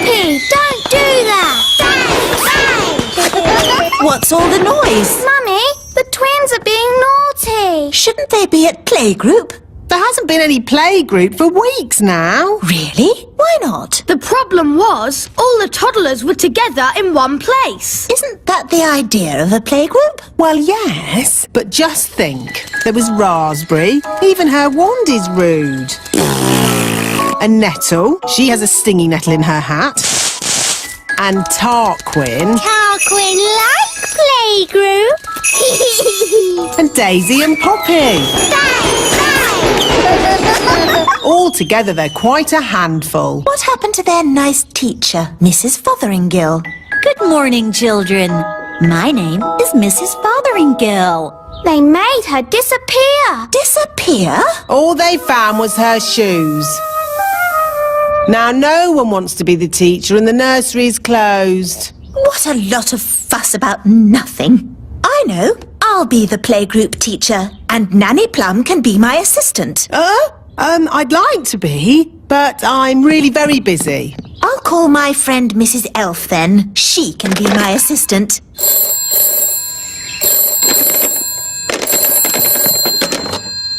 Poppy, don't do that! Bang! What's all the noise? Mummy, the twins are being naughty. Shouldn't they be at playgroup? There hasn't been any playgroup for weeks now. Really? Why not? The problem was, all the toddlers were together in one place. Isn't that the idea of a playgroup? Well, yes, but just think. There was Raspberry. Even her wand is rude. And Nettle. She has a stinging nettle in her hat. And Tarquin. Tarquin like playgroup. And Daisy and Poppy. All together, they're quite a handful. What happened to their nice teacher, Mrs. Fotheringill? Good morning, children. My name is Mrs. Fotheringill. They made her disappear. Disappear? All they found was her shoes. Now no one wants to be the teacher and the nursery's closed. What a lot of fuss about nothing. I know. I'll be the playgroup teacher, and Nanny Plum can be my assistant. I'd like to be, but I'm really very busy. I'll call my friend Mrs. Elf then. She can be my assistant.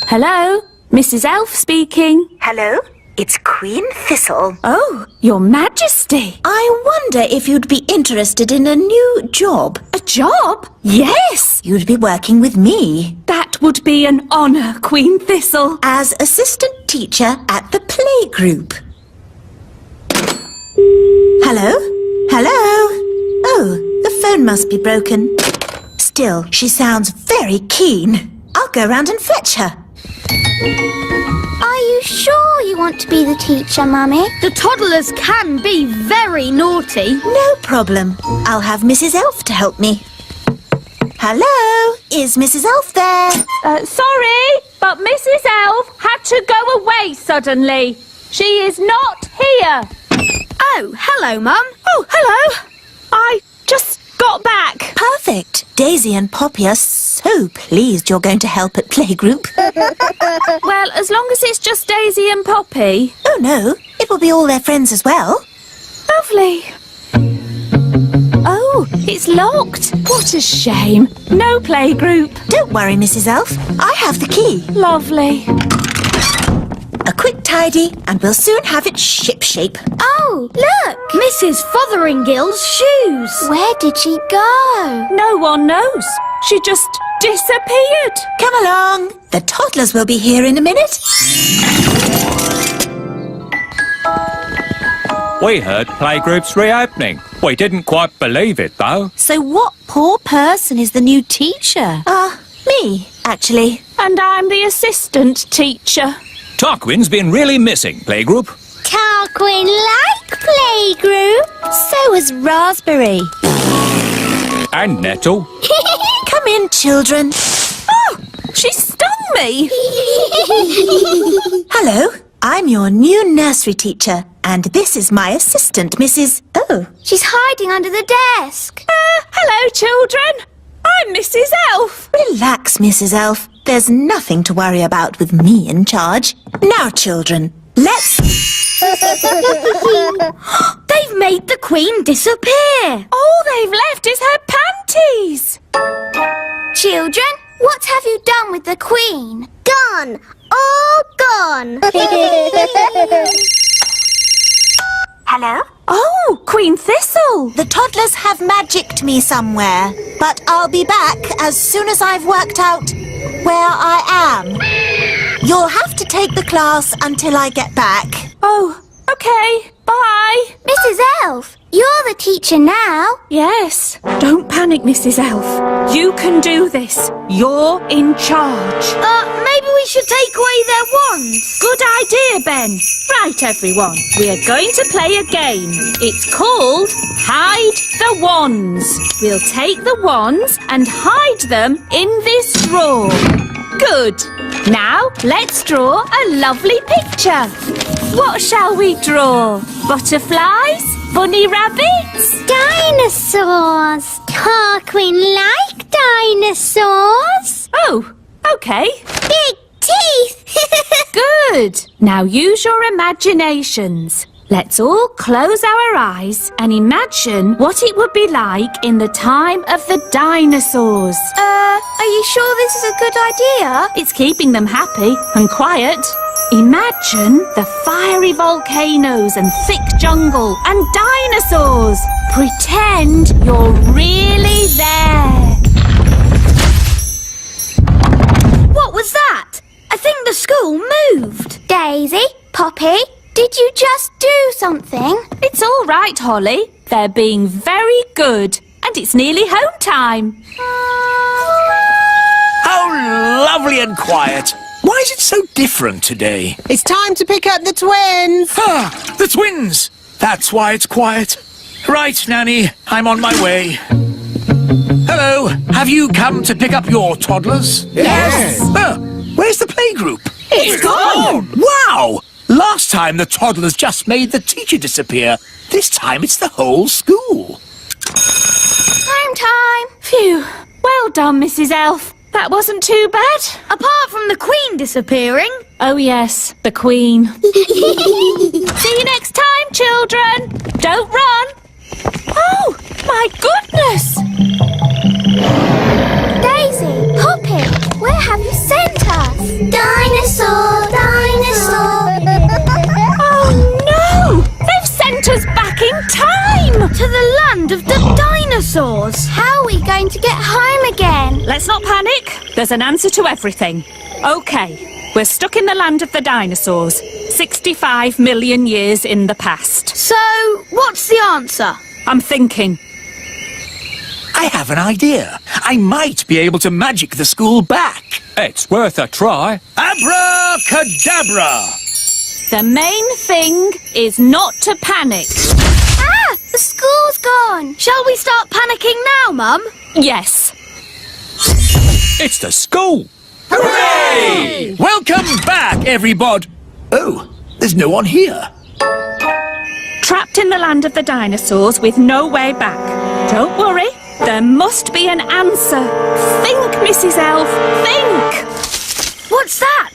Hello, Mrs. Elf speaking. Hello, it's Queen Thistle. Oh, Your Majesty. I wonder if you'd be interested in a new job. A job? Yes. You'd be working with me That would be an honour, Queen Thistle. as assistant teacher at the playgroup. Hello? Hello? Oh, the phone must be broken. Still, she sounds very keen. I'll go round and fetch her. Are you sure you want to be the teacher, Mummy? The toddlers can be very naughty. No problem. I'll have Mrs. Elf to help me. Hello? Is Mrs. Elf there? Sorry, but Mrs. Elf had to go away suddenly. She is not here. Oh, hello, Mum. Oh, hello. I just got back. Perfect. Daisy and Poppy are so pleased you're going to help at playgroup. Well, as long as it's just Daisy and Poppy. Oh no, it will be all their friends as well. Lovely. Oh, it's locked. What a shame. No playgroup. Don't worry, Mrs. Elf. I have the key. Lovely. A quick tidy and we'll soon have it shipshape. Oh, look! Mrs. Fotheringill's shoes. Where did she go? No one knows. She just disappeared. Come along. The toddlers will be here in a minute. We heard playgroups reopening. We didn't quite believe it, though. So what poor person is the new teacher? Me, actually. And I'm the assistant teacher. Tarquin's been really missing, playgroup. Tarquin like playgroup. So is Raspberry. And Nettle. Come in, children. Oh, she stung me. Hello, I'm your new nursery teacher, and this is my assistant, Mrs. Oh, She's hiding under the desk. Hello, children. I'm Mrs. Elf. relax, Mrs. Elf. There's nothing to worry about with me in charge. Now, children, let's... They've made the Queen disappear. All they've left is her panties. Children, what have you done with the Queen? Gone. All gone. Hello? Oh, Queen Thistle. The toddlers have magicked me somewhere, but I'll be back as soon as I've worked out where I am. You'll have to take the class until I get back. Oh, okay. Bye. Mrs. Elf, you're the teacher now. Yes. Don't panic, Mrs. Elf. You can do this. You're in charge. Maybe we should take away their wands. Good idea, Ben. Right, everyone. We are going to play a game. It's called Hide the Wands. We'll take the wands and hide them in this drawer. Good. Now, let's draw a lovely picture. What shall we draw? Butterflies? Bunny rabbits? Dinosaurs. Tarquin like dinosaurs. Oh, okay. Big teeth. Good. Now use your imaginations. Let's all close our eyes and imagine what it would be like in the time of the dinosaurs. Are you sure this is a good idea? It's keeping them happy and quiet. Imagine the fiery volcanoes and thick jungle and dinosaurs. Pretend you're really there. What was that? I think the school moved. Daisy, Poppy, did you just do something? It's all right, Holly. They're being very good. And it's nearly home time. How lovely and quiet. Why is it so different today? It's time to pick up the twins. Ah, the twins! That's why it's quiet. Right, Nanny, I'm on my way. Hello, have you come to pick up your toddlers? Yes. Where's the playgroup? It's gone. Wow! Last time the toddlers just made the teacher disappear. This time it's the whole school. Home time. Phew. Well done, Mrs. Elf. That wasn't too bad. Apart from the Queen disappearing. Oh, yes, the Queen. See you next time, children. Don't run. Oh, my goodness. Daisy, Poppy, where have you sent us? Dinosaur, dinosaur. Oh, no. They've sent us back in time. To the land of the dinosaurs. How are we going to get home again? Let's not panic. There's an answer to everything. OK, we're stuck in the land of the dinosaurs. 65 million years in the past. So, what's the answer? I'm thinking. I have an idea. I might be able to magic the school back. It's worth a try. Abracadabra! The main thing is not to panic. Ah, the school's gone. Shall we start panicking now, Mum? Yes. It's the school. Hooray! Welcome back, everybody. Oh, there's no one here. Trapped in the land of the dinosaurs with no way back. Don't worry, there must be an answer. Think, Mrs. Elf, think! What's that?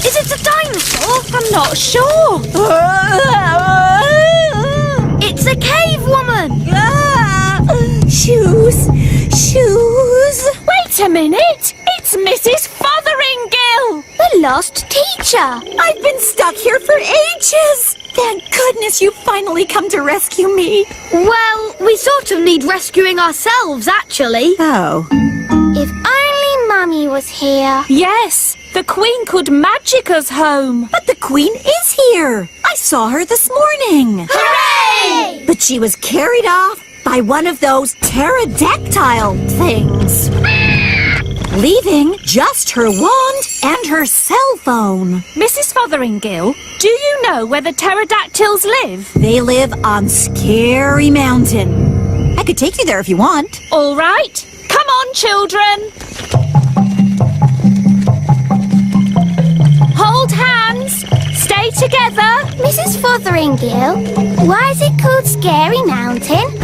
Is it a dinosaur? I'm not sure. It's a cave woman. Shoes. Wait a minute. It's Mrs. Fotheringill. The lost teacher. I've been stuck here for ages. Thank goodness you finally come to rescue me. Well, we sort of need rescuing ourselves, actually. Oh. If only Mummy was here. Yes, the Queen could magic us home. But the Queen is here. I saw her this morning. Hooray! But she was carried off by one of those pterodactyl things, leaving just her wand and her cell phone. Mrs. Fotheringill, do you know where the pterodactyls live? They live on Scary Mountain. I could take you there if you want. All right. Come on, children. Hold hands. Stay together. Mrs. Fotheringill, why is it called Scary Mountain?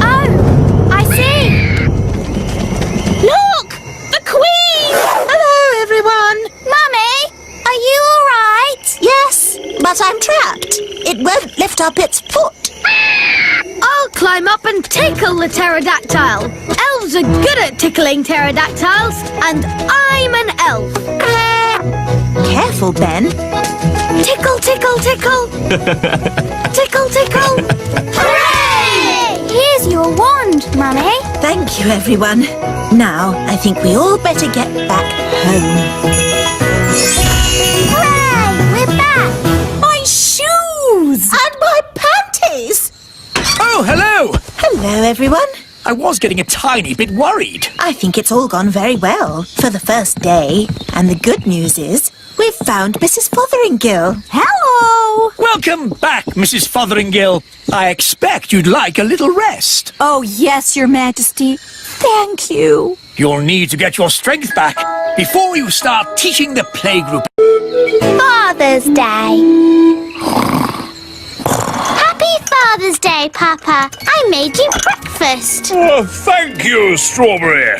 Oh, I see. Look! The Queen! Hello, everyone. Mummy, are you all right? Yes, but I'm trapped. It won't lift up its foot. I'll climb up and tickle the pterodactyl. Elves are good at tickling pterodactyls, and I'm an elf. Careful, Ben. Tickle, tickle, tickle. Tickle, tickle. Hooray! Here's your wand, Mummy. Thank you, everyone. Now, I think we all better get back home. Hooray! We're back. My shoes! And my panties! Oh, hello! Hello, everyone. I was getting a tiny bit worried. I think it's all gone very well for the first day. And the good news is, we've found Mrs. Fotheringill. Hello! Welcome back, Mrs. Fotheringill. I expect you'd like a little rest. Oh, yes, Your Majesty. Thank you. You'll need to get your strength back before you start teaching the playgroup. Father's Day. Happy Father's Day, Papa. I made you breakfast. Oh, thank you, Strawberry.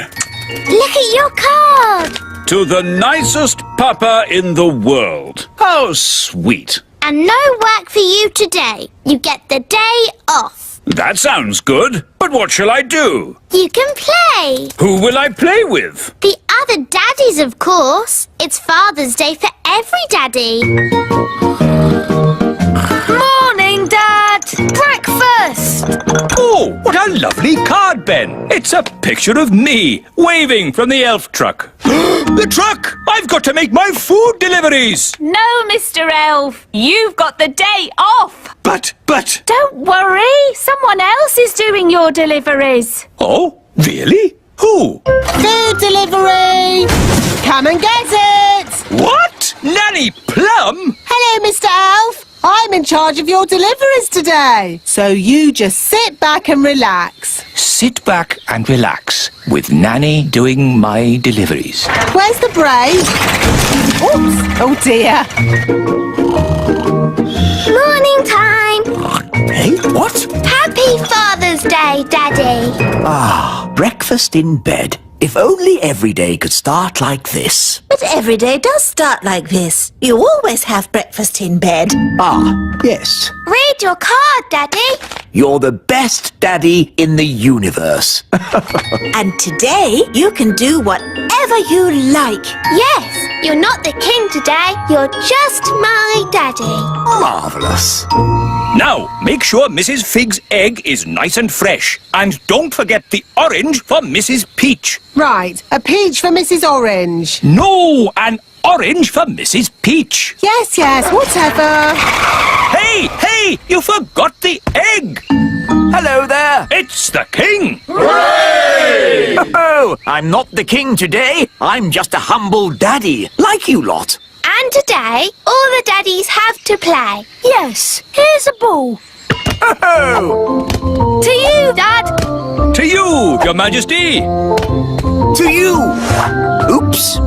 Look at your card. To the nicest papa in the world. How sweet. And no work for you today. You get the day off. That sounds good. But what shall I do? You can play. Who will I play with? The other daddies, of course. It's Father's Day for every daddy. Morning, Dad! Breakfast! Oh, what a lovely card, Ben. It's a picture of me, waving from the elf truck. The truck! I've got to make my food deliveries! No, Mr. Elf. You've got the day off. But... Don't worry. Someone else is doing your deliveries. Oh, really? Who? Food delivery! Come and get it! What? Nanny Plum? Hello, Mr. Elf. I'm in charge of your deliveries today. So you just sit back and relax. Sit back and relax, with Nanny doing my deliveries. Where's the break? Oops. Oh, dear. Morning time. Hey, what? Happy Father's Day, Daddy. Ah, breakfast in bed. If only every day could start like this. But every day does start like this. You always have breakfast in bed. Ah, yes. Read your card, Daddy. You're the best daddy in the universe. And today you can do whatever you like. Yes, you're not the king today. You're just my daddy. Marvellous. Now, make sure Mrs. Fig's egg is nice and fresh. And don't forget the orange for Mrs. Peach. Right, a peach for Mrs. Orange. No, an orange for Mrs. Peach. Yes, whatever. Hey, you forgot the egg. Hello there. It's the king. Hooray! Oh, I'm not the king today. I'm just a humble daddy, like you lot. And today, all the daddies have to play. Yes, here's a ball. Oh, To you, Dad. To you, Your Majesty. to you. Oops.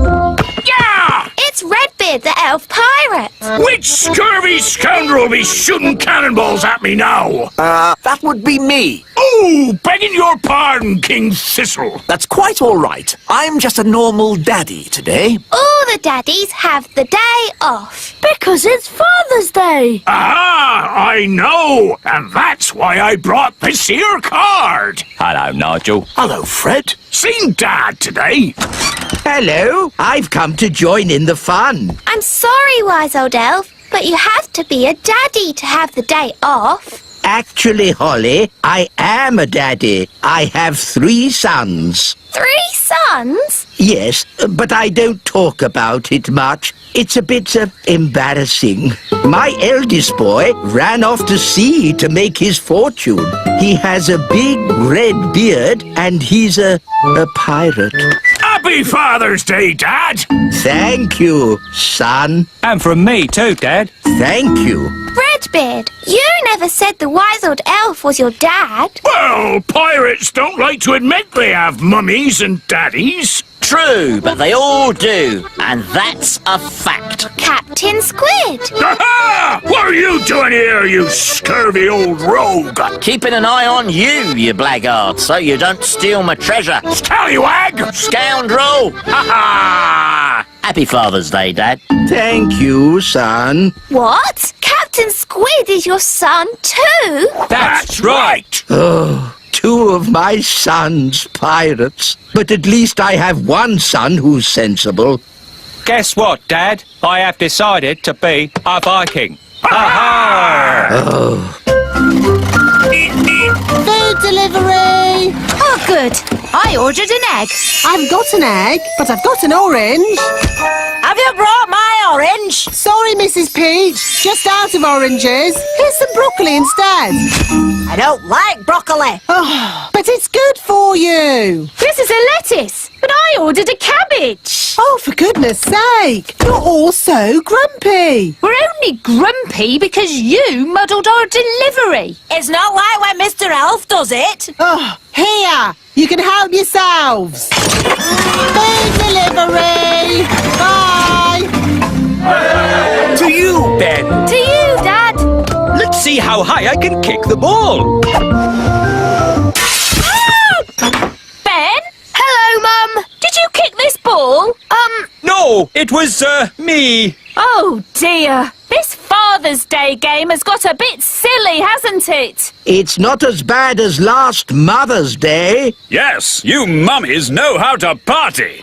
Yeah! It's Redbeard, the elf pirate. Which scurvy scoundrel will be shooting cannonballs at me now? That would be me. Oh, begging your pardon, King Thistle. That's quite all right. I'm just a normal daddy today. All the daddies have the day off. Because it's Father's Day. Ah, I know. And that's why I brought this here card. Hello, Nigel. Hello, Fred. Seen Dad today? Hello, I've come to join in the fun. I'm sorry, wise old elf, but you have to be a daddy to have the day off. Actually, Holly, I am a daddy. I have 3 sons. 3 sons? Yes, but I don't talk about it much. It's a bit embarrassing. My eldest boy ran off to sea to make his fortune. He has a big red beard and he's a pirate. Happy Father's Day, Dad. Thank you, son. And from me too, Dad. Thank you. Redbeard, you never said the wise old elf was your dad. Well, pirates don't like to admit they have mummies and daddies. True, but they all do, and that's a fact. Captain Squid. Aha! What are you doing here, you scurvy old rogue? Keeping an eye on you, you blackguard, so you don't steal my treasure. Scallywag! Scoundrel! Ha ha! Happy Father's Day, Dad. Thank you, son. What? Captain Squid is your son too? That's right. Oh, 2 of my sons pirates. But at least I have one son who's sensible. Guess what, Dad? I have decided to be a Viking. Ha Oh. Food delivery! Oh, good. I ordered an egg. I've got an egg, but I've got an orange. Have you brought my orange? Sorry, Mrs. Peach. Just out of oranges. Here's some broccoli instead. I don't like broccoli. Oh, but it's good for you. This is a lettuce, but I ordered a cabbage. Oh, for goodness sake. You're all so grumpy. We're only grumpy because you muddled our delivery. It's not like when Mr. Elf does it. Oh, here. You can help yourselves. Food delivery. Bye. To you, Ben. To you, Dad. Let's see how high I can kick the ball. Ben? Hello, Mum. Did you kick this ball? No, it was, me. Oh, dear. This Father's Day game has got a bit silly, hasn't it? It's not as bad as last Mother's Day. Yes, you mummies know how to party.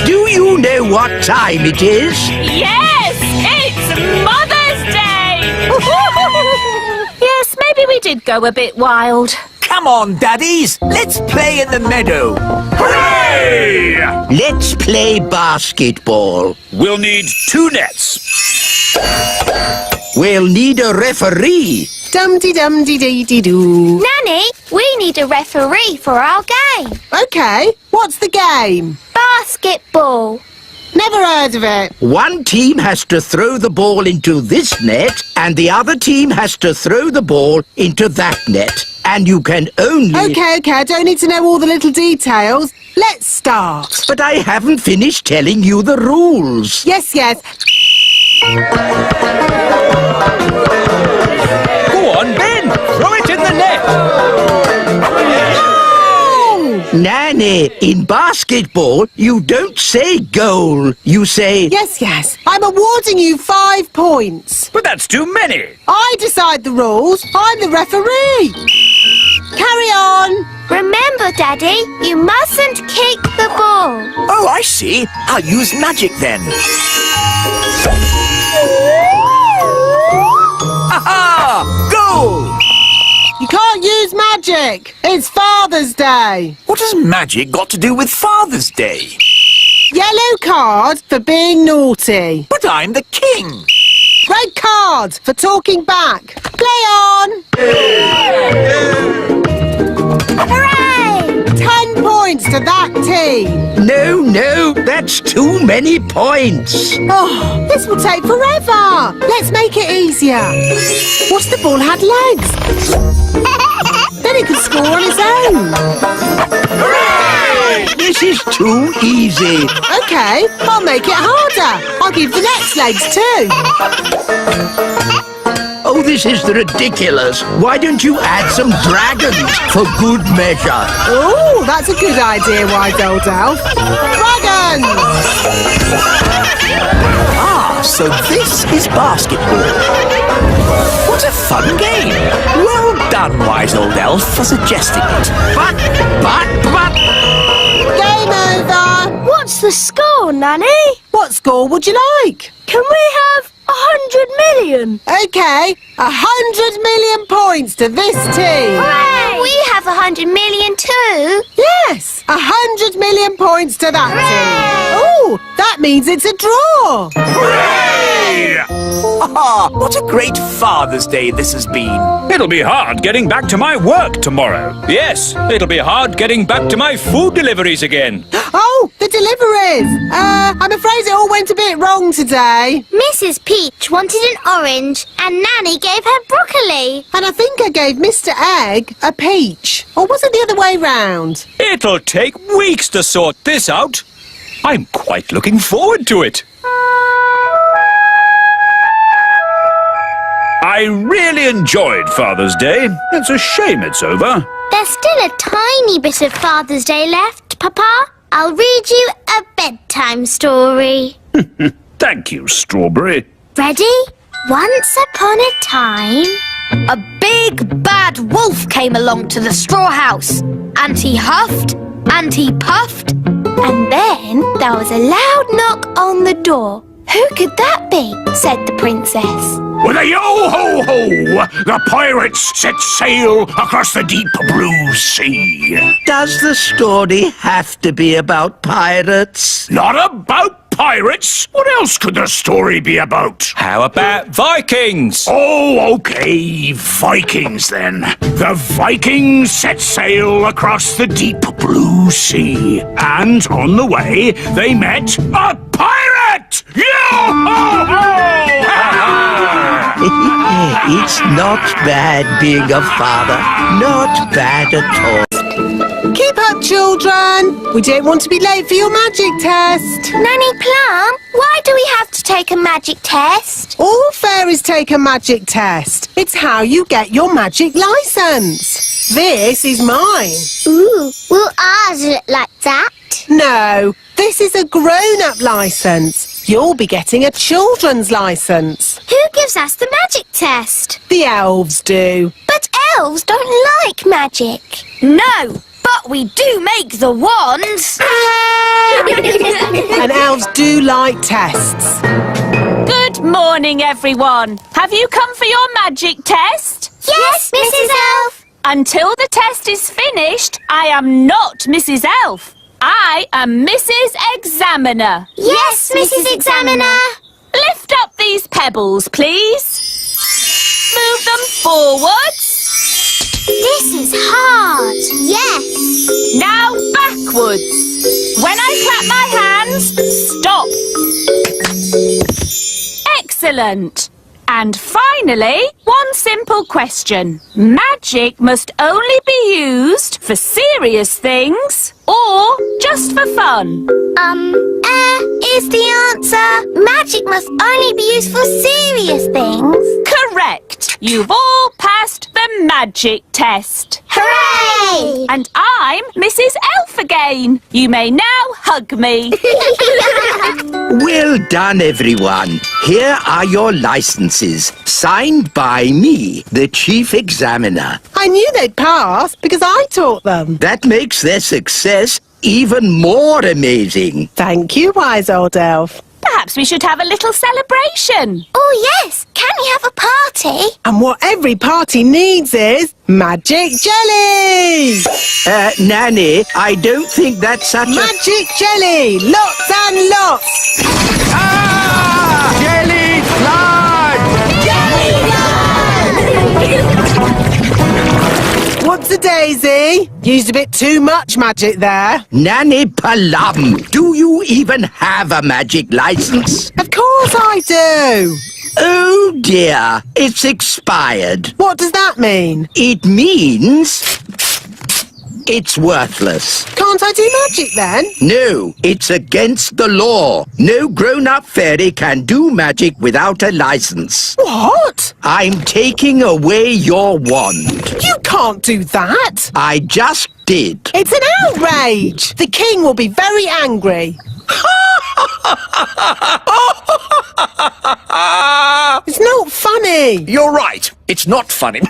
Do you know what time it is? Yes, it's Mother's Day! Yes, maybe we did go a bit wild. Come on, Daddies. Let's play in the meadow. Hooray! Let's play basketball. We'll need 2 nets. We'll need a referee. Dum-de-dum-de-dee-dee-doo. Nanny, we need a referee for our game. OK, what's the game? Basketball. Never heard of it. One team has to throw the ball into this net, and the other team has to throw the ball into that net. And you can only... OK, I don't need to know all the little details. Let's start. But I haven't finished telling you the rules. Yes. Go on, Ben. Throw it in the net. Nanny, in basketball, you don't say goal. You say... Yes. I'm awarding you 5 points. But that's too many. I decide the rules. I'm the referee. Carry on. Remember, Daddy, you mustn't kick the ball. Oh, I see. I'll use magic then. Aha! Goal! You can't use magic. It's Father's Day. What has magic got to do with Father's Day? Yellow card for being naughty. But I'm the king. Red card for talking back. Play on. Hooray! 10 points to that team. No, that's too many points. Oh, this will take forever. Let's make it easier. What's the ball had legs? Then he can score on his own. Hooray! This is too easy. OK, I'll make it harder. I'll give the next legs too. Oh, this is ridiculous. Why don't you add some dragons for good measure? Oh, that's a good idea, Wise Old Elf. Dragons! Ah, so this is basketball. What a fun game. Well done, Wise Old Elf, for suggesting it. But... Game over. What's the score, Nanny? What score would you like? Can we have 100 million? OK, 100 million points to this team. Hooray! We have 100 million too. Yes, 100 million points to that team. Oh, that means it's a draw. Hooray! Ah, what a great Father's Day this has been. It'll be hard getting back to my work tomorrow. Yes, it'll be hard getting back to my food deliveries again. Oh, the deliveries. I'm afraid it all went a bit wrong today. Mrs. Peach wanted an orange and Nanny gave her broccoli. And I think I gave Mr. Egg a peach. Or was it the other way round? It'll take weeks to sort this out. I'm quite looking forward to it. I really enjoyed Father's Day. It's a shame it's over. There's still a tiny bit of Father's Day left, Papa. I'll read you a bedtime story. Thank you, Strawberry. Ready? Once upon a time... A big bad wolf came along to the straw house, and he huffed and he puffed. And then there was a loud knock on the door. Who could that be? Said the princess. With a yo-ho-ho, the pirates set sail across the deep blue sea. Does the story have to be about pirates? Not about pirates. What else could the story be about? How about Vikings? Oh, okay, Vikings then. The Vikings set sail across the deep blue sea. And on the way, they met a pirate! Yo-ho-ho! It's not bad being a father. Not bad at all. Keep up, children. We don't want to be late for your magic test. Nanny Plum, why do we have to take a magic test? All fairies take a magic test. It's how you get your magic license. This is mine. Ooh, will ours look like that? No, this is a grown-up licence. You'll be getting a children's licence. Who gives us the magic test? The elves do. But elves don't like magic. No, but we do make the wands. And elves do like tests. Good morning, everyone. Have you come for your magic test? Yes, Mrs. Elf. Until the test is finished, I am not Mrs. Elf. I am Mrs. Examiner. Yes, Mrs. Examiner. Lift up these pebbles, please. Move them forwards. This is hard. Yes. Now backwards. When I clap my hands, stop. Excellent. And finally, one simple question. Magic must only be used for serious things or just for fun? Is the answer. Magic must only be used for serious things. Correct. You've all passed the magic test. Hooray! And I'm Mrs. Elf again. You may now hug me. Well done, everyone. Here are your licenses, signed by me, the Chief Examiner. I knew they'd pass because I taught them. That makes their success even more amazing. Thank you, wise old elf. Perhaps we should have a little celebration. Oh, yes. Can we have a party? And what every party needs is magic jelly! Nanny, I don't think that's such Magic jelly! Lots and lots! Ah! Jelly What's a daisy? Used a bit too much magic there. Nanny Plum, do you even have a magic license? Of course I do. Oh dear, it's expired. What does that mean? It means it's worthless. Can't I do magic then? No, it's against the law. No grown-up fairy can do magic without a license. What? I'm taking away your wand. You can't do that. I just did. It's an outrage. The king will be very angry. It's not funny. You're right. It's not funny.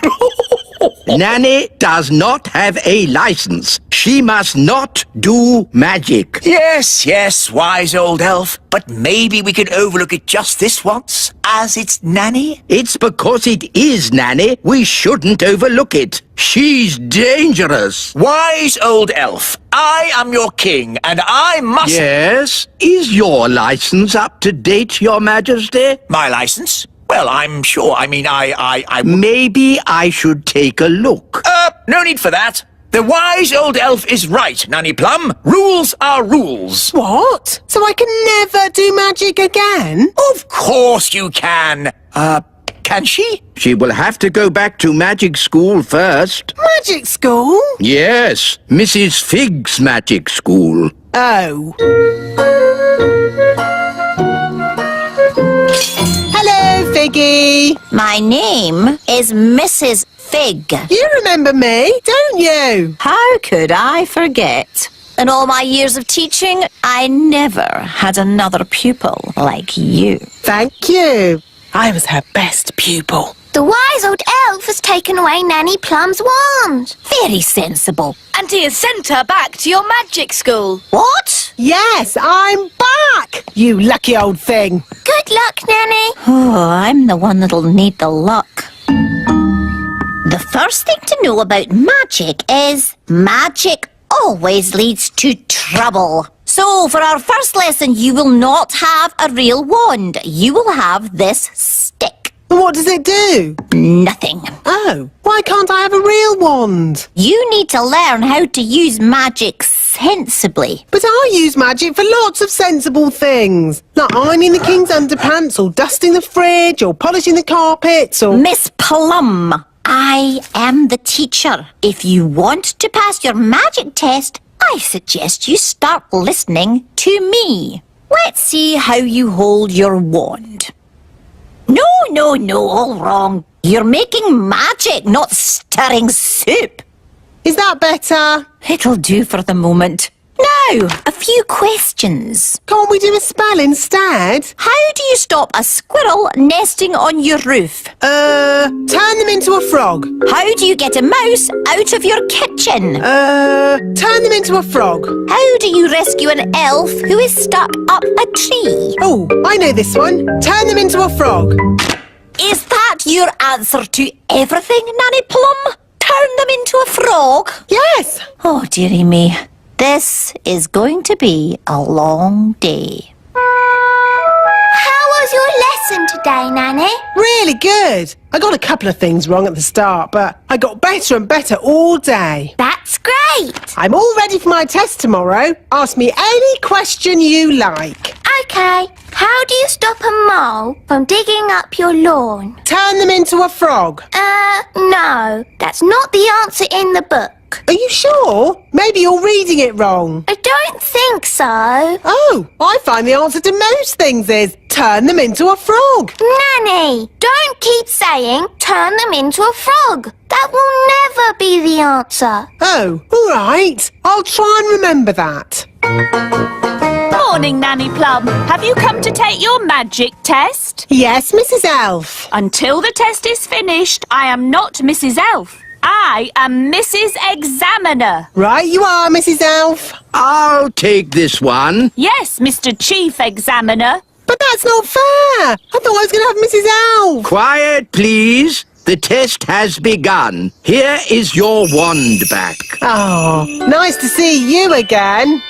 Nanny does not have a license. She must not do magic. Yes, wise old elf. But maybe we can overlook it just this once, as it's Nanny. It's because it is Nanny. We shouldn't overlook it. She's dangerous. Wise old elf, I am your king, and I must... Yes? Is your license up to date, Your Majesty? My license? Well, I'm sure. I mean, I... Maybe I should take a look. No need for that. The wise old elf is right, Nanny Plum. Rules are rules. What? So I can never do magic again? Of course you can. Can she? She will have to go back to magic school first. Magic school? Yes, Mrs. Fig's magic school. Oh. Hello, Figgy. My name is Mrs. Fig. You remember me, don't you? How could I forget? In all my years of teaching, I never had another pupil like you. Thank you. I was her best pupil. The wise old elf has taken away Nanny Plum's wand. Very sensible. And he has sent her back to your magic school. What? Yes, I'm back. You lucky old thing. Good luck, Nanny. Oh, I'm the one that'll need the luck. The first thing to know about magic is magic always leads to trouble. So, for our first lesson, you will not have a real wand. You will have this stick. What does it do? Nothing. Oh, why can't I have a real wand? You need to learn how to use magic sensibly. But I use magic for lots of sensible things. Like ironing the king's underpants, or dusting the fridge, or polishing the carpets, or... Miss Plum, I am the teacher. If you want to pass your magic test, I suggest you start listening to me. Let's see how you hold your wand. No, all wrong. You're making magic, not stirring soup. Is that better? It'll do for the moment. Now, a few questions. Can't we do a spell instead? How do you stop a squirrel nesting on your roof? Turn them into a frog. How do you get a mouse out of your kitchen? Turn them into a frog. How do you rescue an elf who is stuck up a tree? Oh, I know this one. Turn them into a frog. Is that your answer to everything, Nanny Plum? Turn them into a frog? Yes. Oh, dearie me. This is going to be a long day. How was your lesson today, Nanny? Really good. I got a couple of things wrong at the start, but I got better and better all day. That's great. I'm all ready for my test tomorrow. Ask me any question you like. Okay, how do you stop a mole from digging up your lawn? Turn them into a frog. No, that's not the answer in the book. Are you sure? Maybe you're reading it wrong. I don't think so. Oh, I find the answer to most things is turn them into a frog. Nanny, don't keep saying turn them into a frog. That will never be the answer. Oh, all right. I'll try and remember that. Morning, Nanny Plum. Have you come to take your magic test? Yes, Mrs. Elf. Until the test is finished, I am not Mrs. Elf. I am Mrs. Examiner. Right you are, Mrs. Elf. I'll take this one. Yes, Mr. Chief Examiner. But that's not fair. I thought I was going to have Mrs. Elf. Quiet, please. The test has begun. Here is your wand back. Oh, nice to see you again.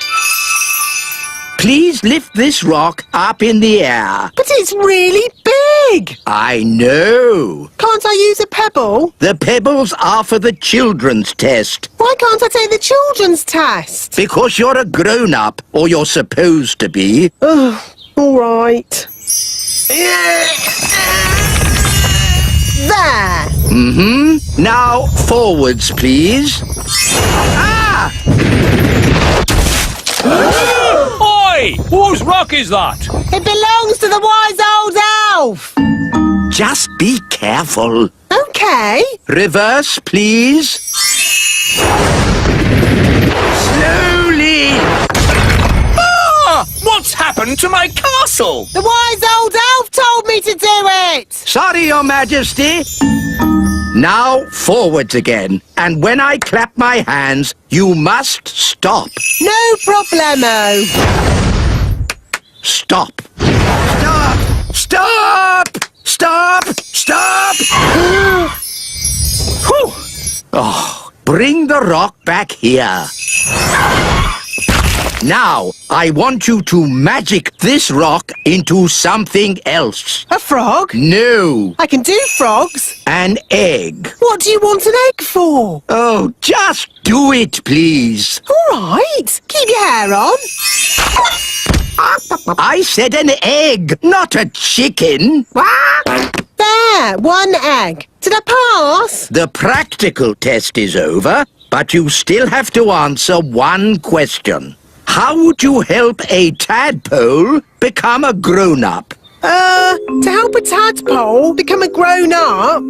Please lift this rock up in the air. But it's really big. I know. Can't I use a pebble? The pebbles are for the children's test. Why can't I take the children's test? Because you're a grown-up, or you're supposed to be. Oh, all right. There. Mm-hmm. Now, forwards, please. Ah! Oi! Whose rock is that? It belongs to the wise old elf. Just be careful. Okay. Reverse, please. Slowly. Ah! What's happened to my castle? The wise old elf told me to do it. Sorry, Your Majesty. Now, forwards again. And when I clap my hands, you must stop. No problemo. Stop. Stop! Stop! Stop! Stop! Whew. Oh, bring the rock back here. Now, I want you to magic this rock into something else. A frog? No, I can do frogs. an egg. What do you want an egg for? Oh, just do it, please. All right. Keep your hair on. I said an egg, not a chicken. There, one egg. Did I pass? The practical test is over, but you still have to answer one question. How would you help a tadpole become a grown-up? To help a tadpole become a grown-up,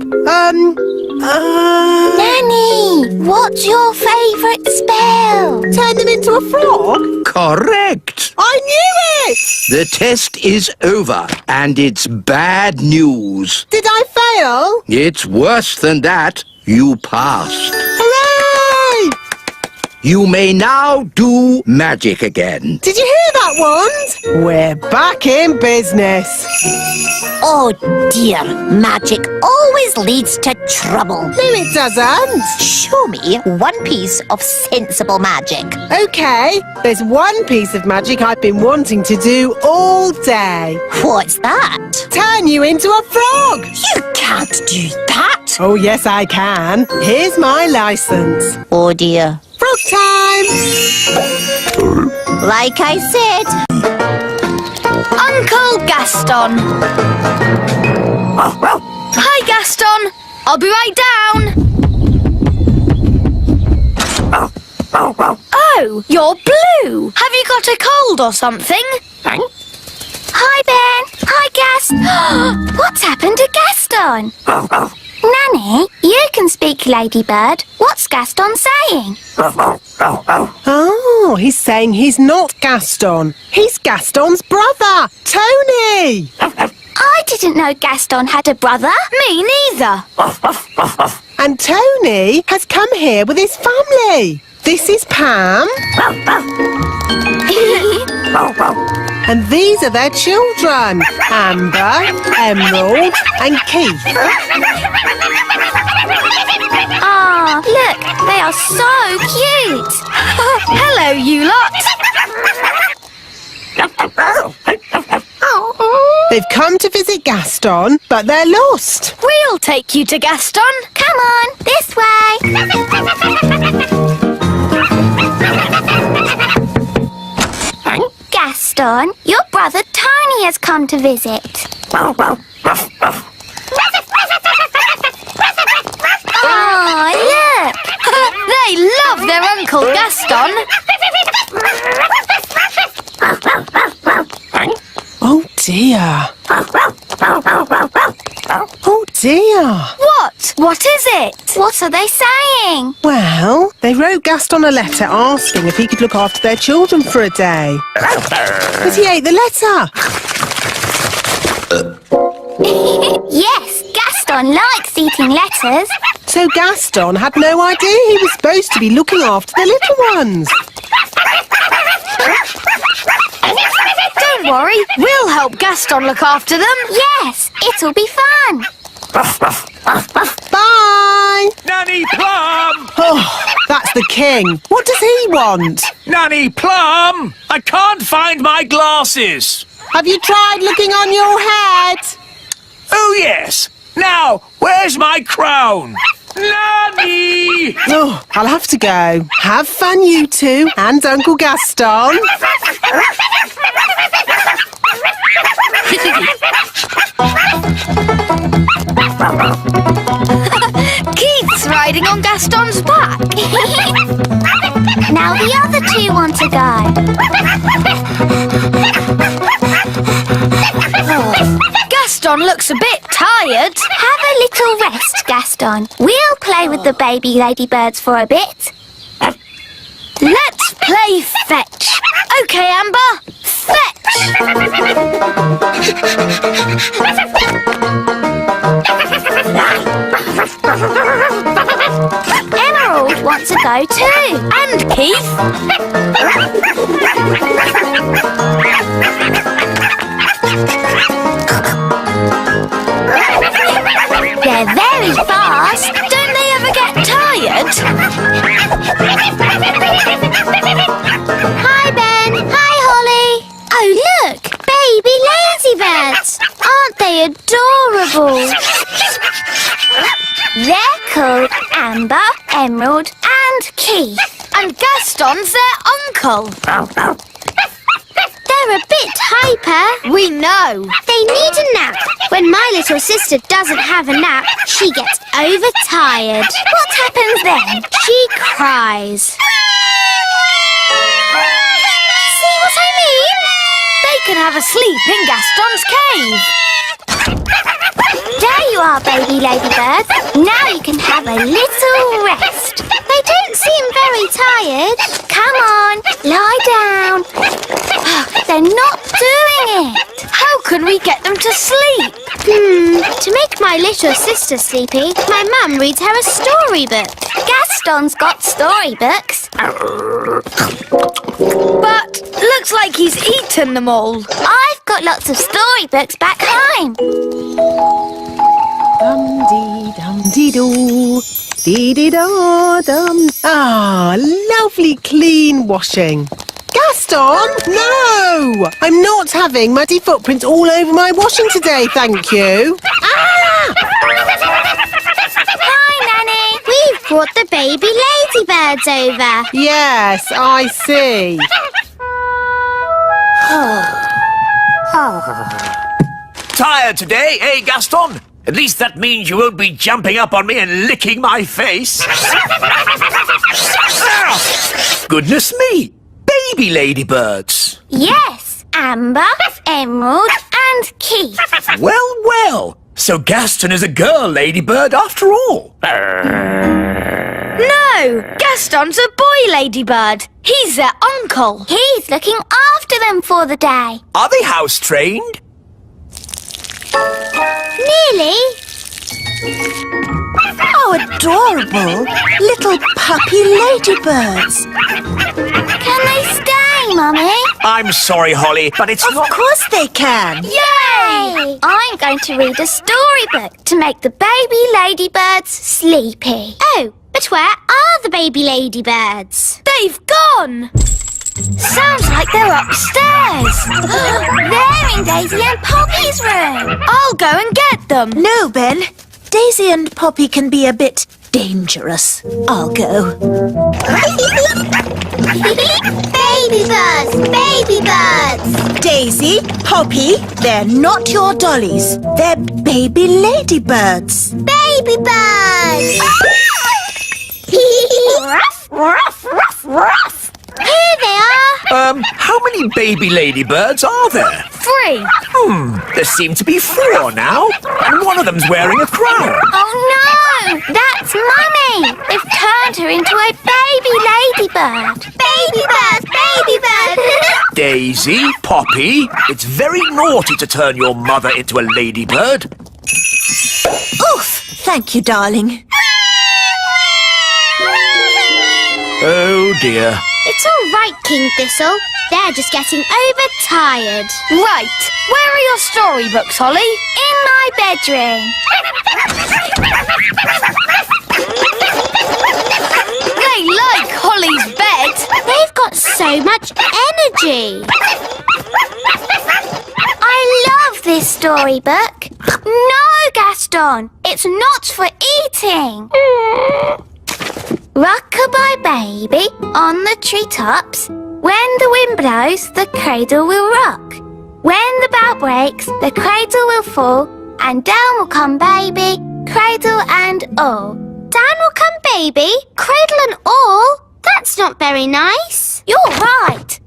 Nanny, what's your favourite spell? turn them into a frog? Correct. I knew it! The test is over, and it's bad news. Did I fail? It's worse than that. You passed. Hooray! You may now do magic again. Did you hear that, Wand? We're back in business. Oh dear, magic always leads to trouble. No, it doesn't. Show me one piece of sensible magic. Okay, there's one piece of magic I've been wanting to do all day. What's that? Turn you into a frog. You can't do that. Oh, yes, I can. Here's my license. Oh dear. Frog time! Like I said. Uncle Gaston. Hi, Gaston. I'll be right down. Oh, you're blue. Have you got a cold or something? Hi, Ben. Hi, Gas. What's happened to Gaston? Nanny, you can speak, Ladybird. What's Gaston saying? Oh, he's saying he's not Gaston. He's Gaston's brother, Tony. I didn't know Gaston had a brother. Me neither. And Tony has come here with his family. This is Pam. And these are their children, Amber, Emerald and Keith. Ah, look, they are so cute. Hello, you lot. They've come to visit Gaston, but they're lost. We'll take you to Gaston. Come on, this way. Gaston, your brother Tony has come to visit. Oh, look! They love their Uncle Gaston. Oh dear. Oh dear. What? What is it? What are they saying? Well, they wrote Gaston a letter asking if he could look after their children for a day. But he ate the letter. Yes, Gaston likes eating letters. So Gaston had no idea he was supposed to be looking after the little ones. Don't worry, we'll help Gaston look after them. Yes, it'll be fun. Bye! Nanny Plum! Oh, that's the king. What does he want? Nanny Plum! I can't find my glasses. Have you tried looking on your head? Oh, yes. Now, where's my crown? Nanny! Oh, I'll have to go. Have fun, you two, and Uncle Gaston. Keith's riding on Gaston's back. Now the other two want to go. Gaston looks a bit tired. Have a little rest, Gaston. We'll play with the baby ladybirds for a bit. Let's play fetch. Okay, Amber. Fetch. Emerald wants to go too. And Keith. They're very fast. Don't they ever get tired? Hi, Ben. Hi, Holly. Oh, look. Baby ladybirds. Aren't they adorable? They're called Amber, Emerald and Keith. And Gaston's their uncle. They're a bit hyper. We know. They need a nap. When my little sister doesn't have a nap, she gets overtired. What happens then? She cries. See what I mean? They can have a sleep in Gaston's cave. There you are, baby ladybirds. Now you can have a little rest. They don't seem very tired. Come on, lie down. They're not doing it. How can we get them to sleep? To make my little sister sleepy, my mum reads her a storybook. Gaston's got storybooks. But looks like he's eaten them all. I've got lots of storybooks back home. Dum-dee-dum-dee-doo. Dee-dee-da-dum. Ah, lovely clean washing. Gaston, no! I'm not having muddy footprints all over my washing today, thank you. Ah! Hi, Nanny. We've brought the baby ladybirds over. Yes, I see. Tired today, eh, Gaston? At least that means you won't be jumping up on me and licking my face. Ah! Goodness me! Baby ladybirds! Yes, Amber, Emerald and Keith. Well, well! So Gaston is a girl ladybird after all. No, Gaston's a boy ladybird. He's their uncle. He's looking after them for the day. Are they house trained? Nearly. How adorable! Little puppy ladybirds. Can they stay, Mummy? I'm sorry, Holly, but it's Of course they can. Yay! I'm going to read a storybook to make the baby ladybirds sleepy. Oh, but where are the baby ladybirds? They've gone. Sounds like they're upstairs. They're in Daisy and Poppy's room. I'll go and get them. No, Ben. Daisy and Poppy can be a bit dangerous. I'll go. Baby birds, baby birds. Daisy, Poppy, they're not your dollies. They're baby ladybirds. Baby birds. Ruff, ruff, ruff, ruff. Here they are. How many baby ladybirds are there? 3. There seem to be 4 now, and one of them's wearing a crown. Oh no, that's Mummy. They've turned her into a baby ladybird. Baby birds, baby birds. Daisy, Poppy, it's very naughty to turn your mother into a ladybird. Oof! Thank you, darling. Oh dear. It's all right, King Thistle. They're just getting overtired. Right. Where are your storybooks, Holly? In my bedroom. They like Holly's bed. They've got so much energy. I love this storybook. No, Gaston, it's not for eating. Rock-a-bye baby on the treetops. When the wind blows, the cradle will rock. When the bough breaks, the cradle will fall, and down will come baby, cradle and all. Down will come baby, cradle and all? That's not very nice. You're right.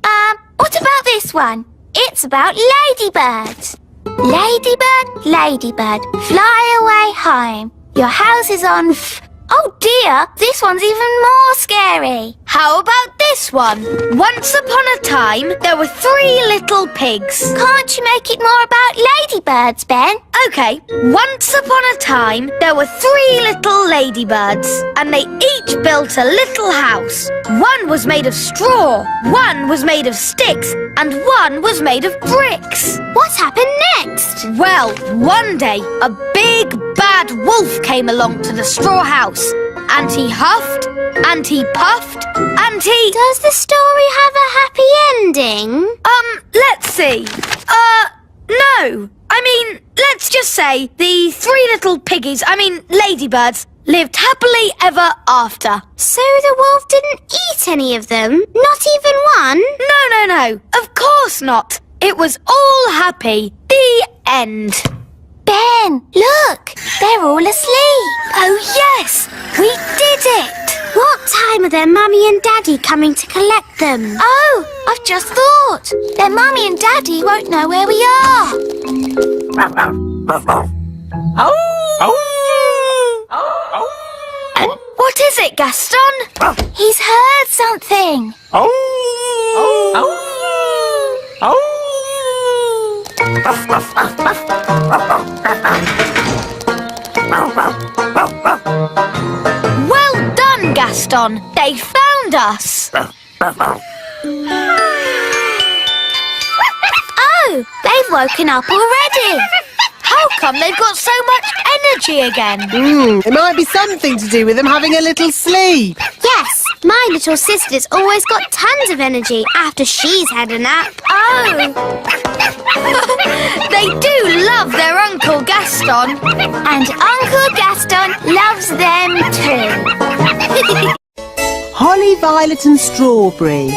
What about this one? It's about ladybirds. Ladybird, ladybird, fly away home. Your house is on Oh dear, this one's even more scary. How about this one? Once upon a time, there were 3 little pigs. Can't you make it more about ladybirds, Ben? Okay, once upon a time, there were 3 little ladybirds, and they each built a little house. One was made of straw, one was made of sticks, and one was made of bricks. What happened next? Well, one day, a big bad wolf came along to the straw house, and he huffed, and he puffed, and he... Does the story have a happy ending? Let's see. No. I mean, let's just say the 3 little ladybirds, lived happily ever after. So the wolf didn't eat any of them? Not even one? No. Of course not. It was all happy. The end. Ben, look! They're all asleep. Oh, yes! We did it! What time are their mummy and daddy coming to collect them? Oh, I've just thought. Their mummy and daddy won't know where we are. What is it, Gaston? He's heard something. Well done, Gaston. They found us. Oh, they've woken up already. How come they've got so much energy again? It might be something to do with them having a little sleep. Yes, my little sister's always got tons of energy after she's had a nap. Oh! They do love their Uncle Gaston. And Uncle Gaston loves them too. Holly, Violet and Strawberry,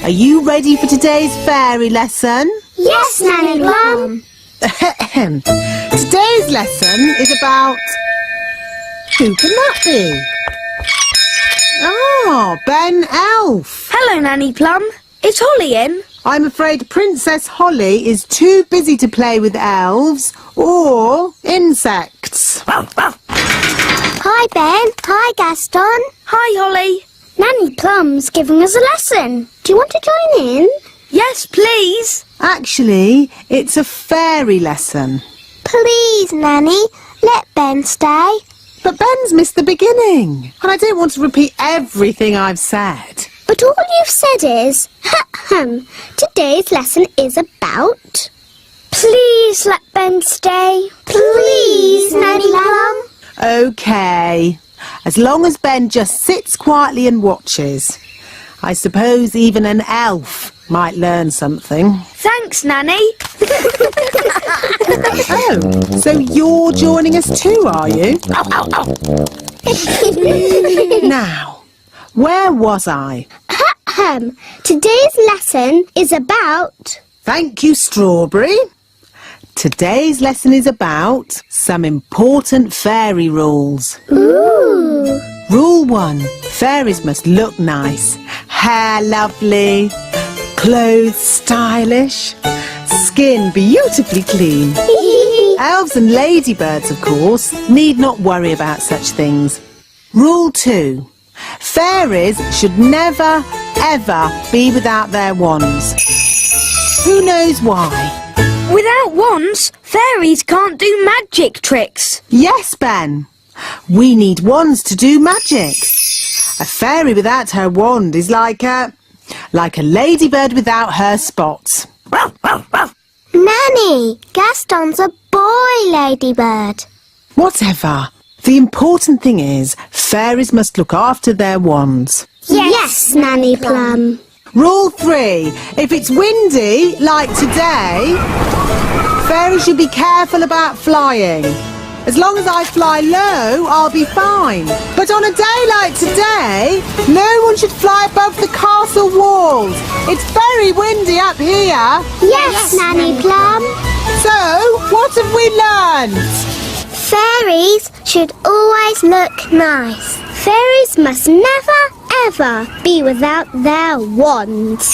are you ready for today's fairy lesson? Yes, Nanny Plum. Today's lesson is about... Who can that be? Oh, Ben Elf. Hello, Nanny Plum. Is Holly in? I'm afraid Princess Holly is too busy to play with elves or insects. Hi, Ben. Hi, Gaston. Hi, Holly. Nanny Plum's giving us a lesson. Do you want to join in? Yes, please. Actually, it's a fairy lesson. Please, Nanny, let Ben stay. But Ben's missed the beginning, and I don't want to repeat everything I've said. But all you've said is, today's lesson is about... Please let Ben stay. Please, Nanny Plum. OK. As long as Ben just sits quietly and watches. I suppose even an elf might learn something. Thanks, Nanny. Oh, so you're joining us too, are you? Now, where was I? Today's lesson is about... Thank you, Strawberry. Today's lesson is about some important fairy rules. Ooh. Rule 1. Fairies must look nice. Hair lovely. Clothes stylish. Skin beautifully clean. Elves and ladybirds, of course, need not worry about such things. Rule 2. Fairies should never, ever be without their wands. Who knows why? Without wands, fairies can't do magic tricks. Yes, Ben. We need wands to do magic. A fairy without her wand is like a ladybird without her spots. Nanny, Gaston's a boy ladybird. Whatever. The important thing is, fairies must look after their wands. Yes, Nanny Plum. Rule 3. If it's windy, like today, fairies should be careful about flying. As long as I fly low, I'll be fine. But on a day like today, no one should fly above the castle walls. It's very windy up here. Yes, Nanny Plum. So, what have we learned? Fairies should always look nice. Fairies must never, ever be without their wands.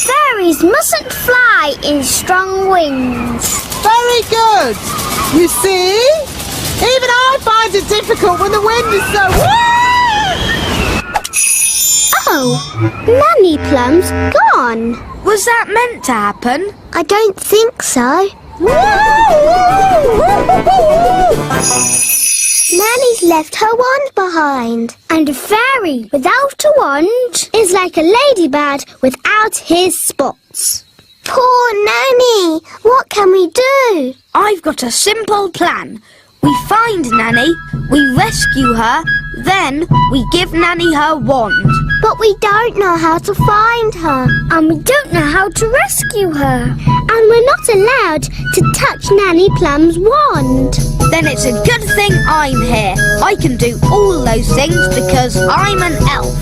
Fairies mustn't fly in strong winds. Very good. You see? Even I find it difficult when the wind is so... Oh, Nanny Plum's gone. Was that meant to happen? I don't think so. Nanny's left her wand behind. And a fairy without a wand is like a ladybird without his spots. Poor Nanny! What can we do? I've got a simple plan. We find Nanny, we rescue her, then we give Nanny her wand. But we don't know how to find her. And we don't know how to rescue her. And we're not allowed to touch Nanny Plum's wand. Then it's a good thing I'm here. I can do all those things because I'm an elf.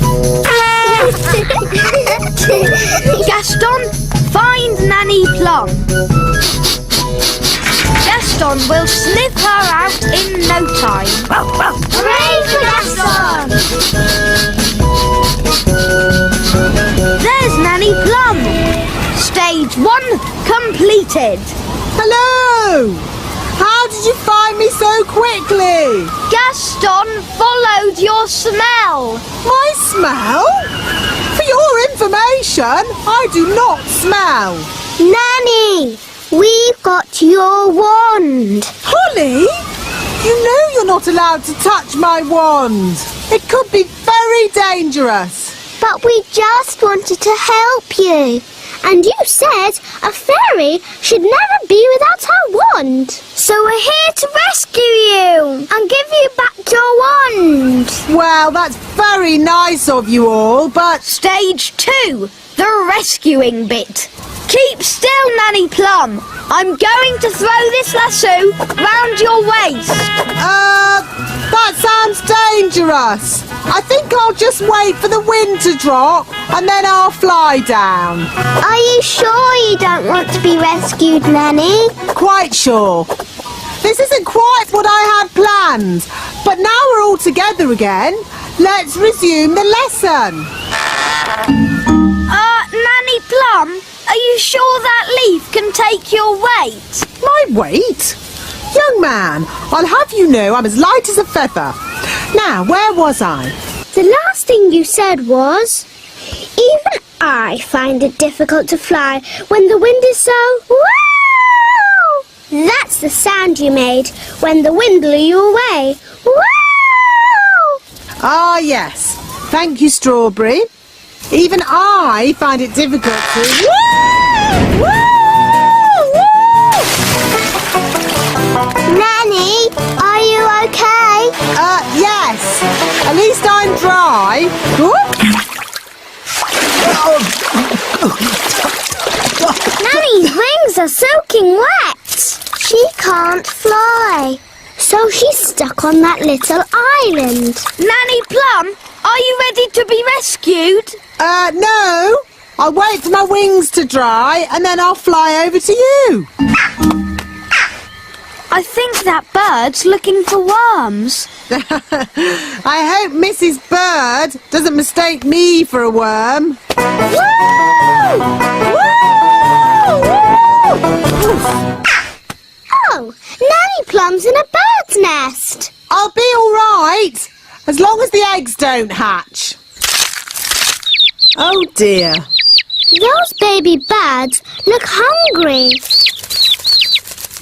Gaston, find Nanny Plum. Gaston will sniff her out in no time. Hooray for Gaston! There's Nanny Plum. Stage 1 completed. Hello! How did you find me so quickly? Gaston followed your smell. My smell? For your information, I do not smell. Nanny, we've got your wand. Holly, you know you're not allowed to touch my wand. It could be very dangerous. But we just wanted to help you. And you said a fairy should never be without her wand. So we're here to rescue you and give you back your wand. Well, that's very nice of you all, but... Stage 2, the rescuing bit. Keep still, Nanny Plum. I'm going to throw this lasso round your waist. That sounds dangerous. I think I'll just wait for the wind to drop and then I'll fly down. Are you sure you don't want to be rescued, Nanny? Quite sure. This isn't quite what I had planned, but now we're all together again. Let's resume the lesson. Nanny Plum, are you sure that leaf can take your weight? My weight? Young man, I'll have you know I'm as light as a feather. Now, where was I? The last thing you said was, even I find it difficult to fly when the wind is so... Wow! That's the sound you made when the wind blew you away. Wow! Ah, yes. Thank you, Strawberry. Even I find it difficult to... Woo! Woo! Nanny, are you okay? Yes. At least I'm dry. Nanny's wings are soaking wet. She can't fly, so she's stuck on that little island. Nanny Plum, are you ready to be rescued? No. I'll wait for my wings to dry and then I'll fly over to you. I think that bird's looking for worms. I hope Mrs. Bird doesn't mistake me for a worm. Oh, Nanny Plum's in a bird's nest. I'll be all right, as long as the eggs don't hatch. Oh dear. Those baby birds look hungry.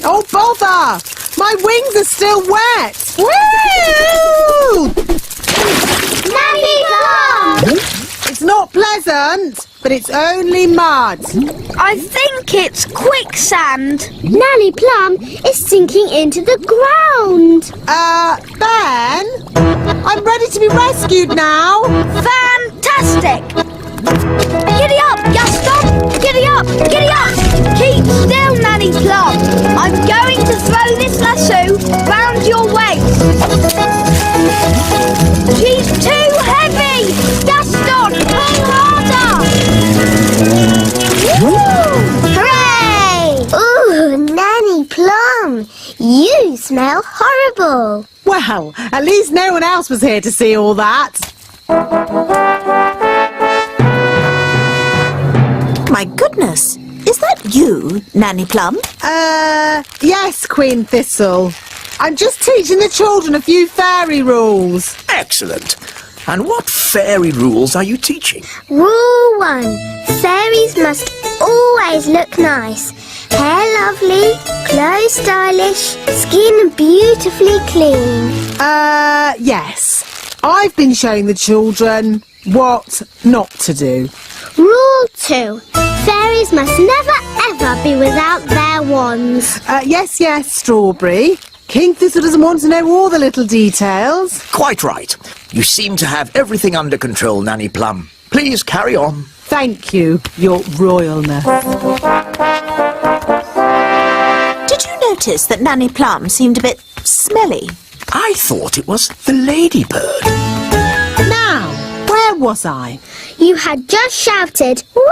Oh bother! My wings are still wet. Woo! Nanny Plum! It's not pleasant, but it's only mud. I think it's quicksand. Nanny Plum is sinking into the ground. Ben? I'm ready to be rescued now. Fantastic! Giddy up, Gaston! Giddy up! Giddy up! Keep still, Nanny Plum. I'm going to throw this lasso round your waist. She's too heavy! Gaston, pull harder! Hooray! Ooh, Nanny Plum, you smell horrible. Well, at least no one else was here to see all that. My goodness, is that you, Nanny Plum? Yes, Queen Thistle. I'm just teaching the children a few fairy rules. Excellent. And what fairy rules are you teaching? Rule 1. Fairies must always look nice. Hair lovely, clothes stylish, skin beautifully clean. Yes. I've been showing the children what not to do. Rule 2. Fairies must never ever be without their wands. Yes, Strawberry. King Thistle doesn't want to know all the little details. Quite right. You seem to have everything under control, Nanny Plum. Please carry on. Thank you, Your Royalness. Did you notice that Nanny Plum seemed a bit smelly? I thought it was the ladybird. Now, where was I? You had just shouted, "Wow!"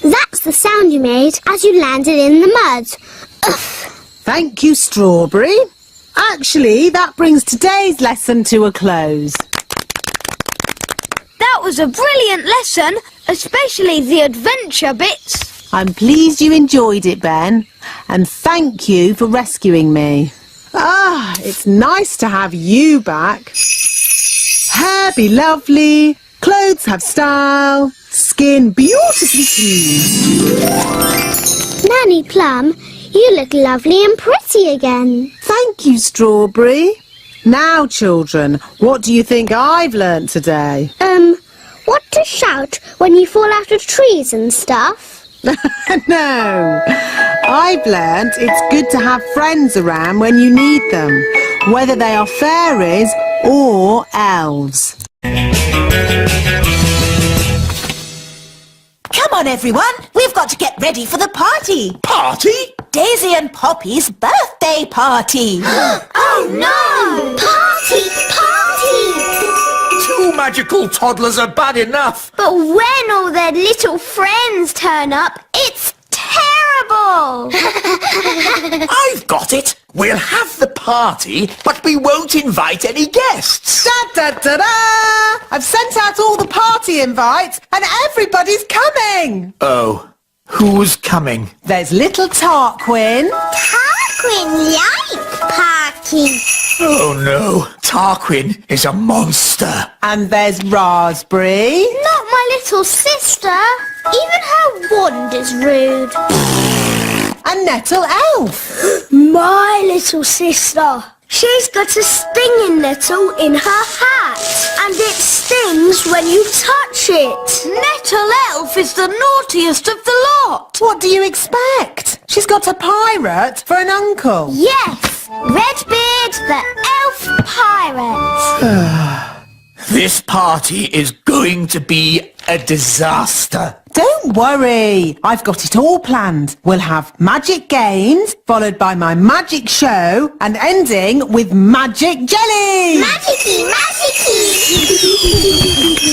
That's the sound you made as you landed in the mud. Thank you, Strawberry. Actually, that brings today's lesson to a close. That was a brilliant lesson, especially the adventure bits. I'm pleased you enjoyed it, Ben, and thank you for rescuing me. It's nice to have you back. Hair be lovely, clothes have style, skin beautifully clean. Nanny Plum, you look lovely and pretty again. Thank you, Strawberry. Now, children, what do you think I've learnt today? What to shout when you fall out of trees and stuff? No, I've learnt it's good to have friends around when you need them, whether they are fairies or elves. Come on, everyone. We've got to get ready for the party. Party? Daisy and Poppy's birthday party. Oh no! Party! Party! Two magical toddlers are bad enough. But when all their little friends turn up, it's terrible! ball. I've got it. We'll have the party, but we won't invite any guests. Da-da-da-da! I've sent out all the party invites and everybody's coming. Oh, who's coming? There's little Tarquin. Tarquin like party. Oh no, Tarquin is a monster. And there's Raspberry. Not my little sister. Even her wand is rude. And Nettle Elf. My little sister. She's got a stinging nettle in her hat. And it stings when you touch it. Nettle Elf is the naughtiest of the lot. What do you expect? She's got a pirate for an uncle. Yes, Redbeard the elf pirate. This party is going to be a disaster. Don't worry, I've got it all planned. We'll have magic games, followed by my magic show, and ending with magic jelly. Magicy, magicy.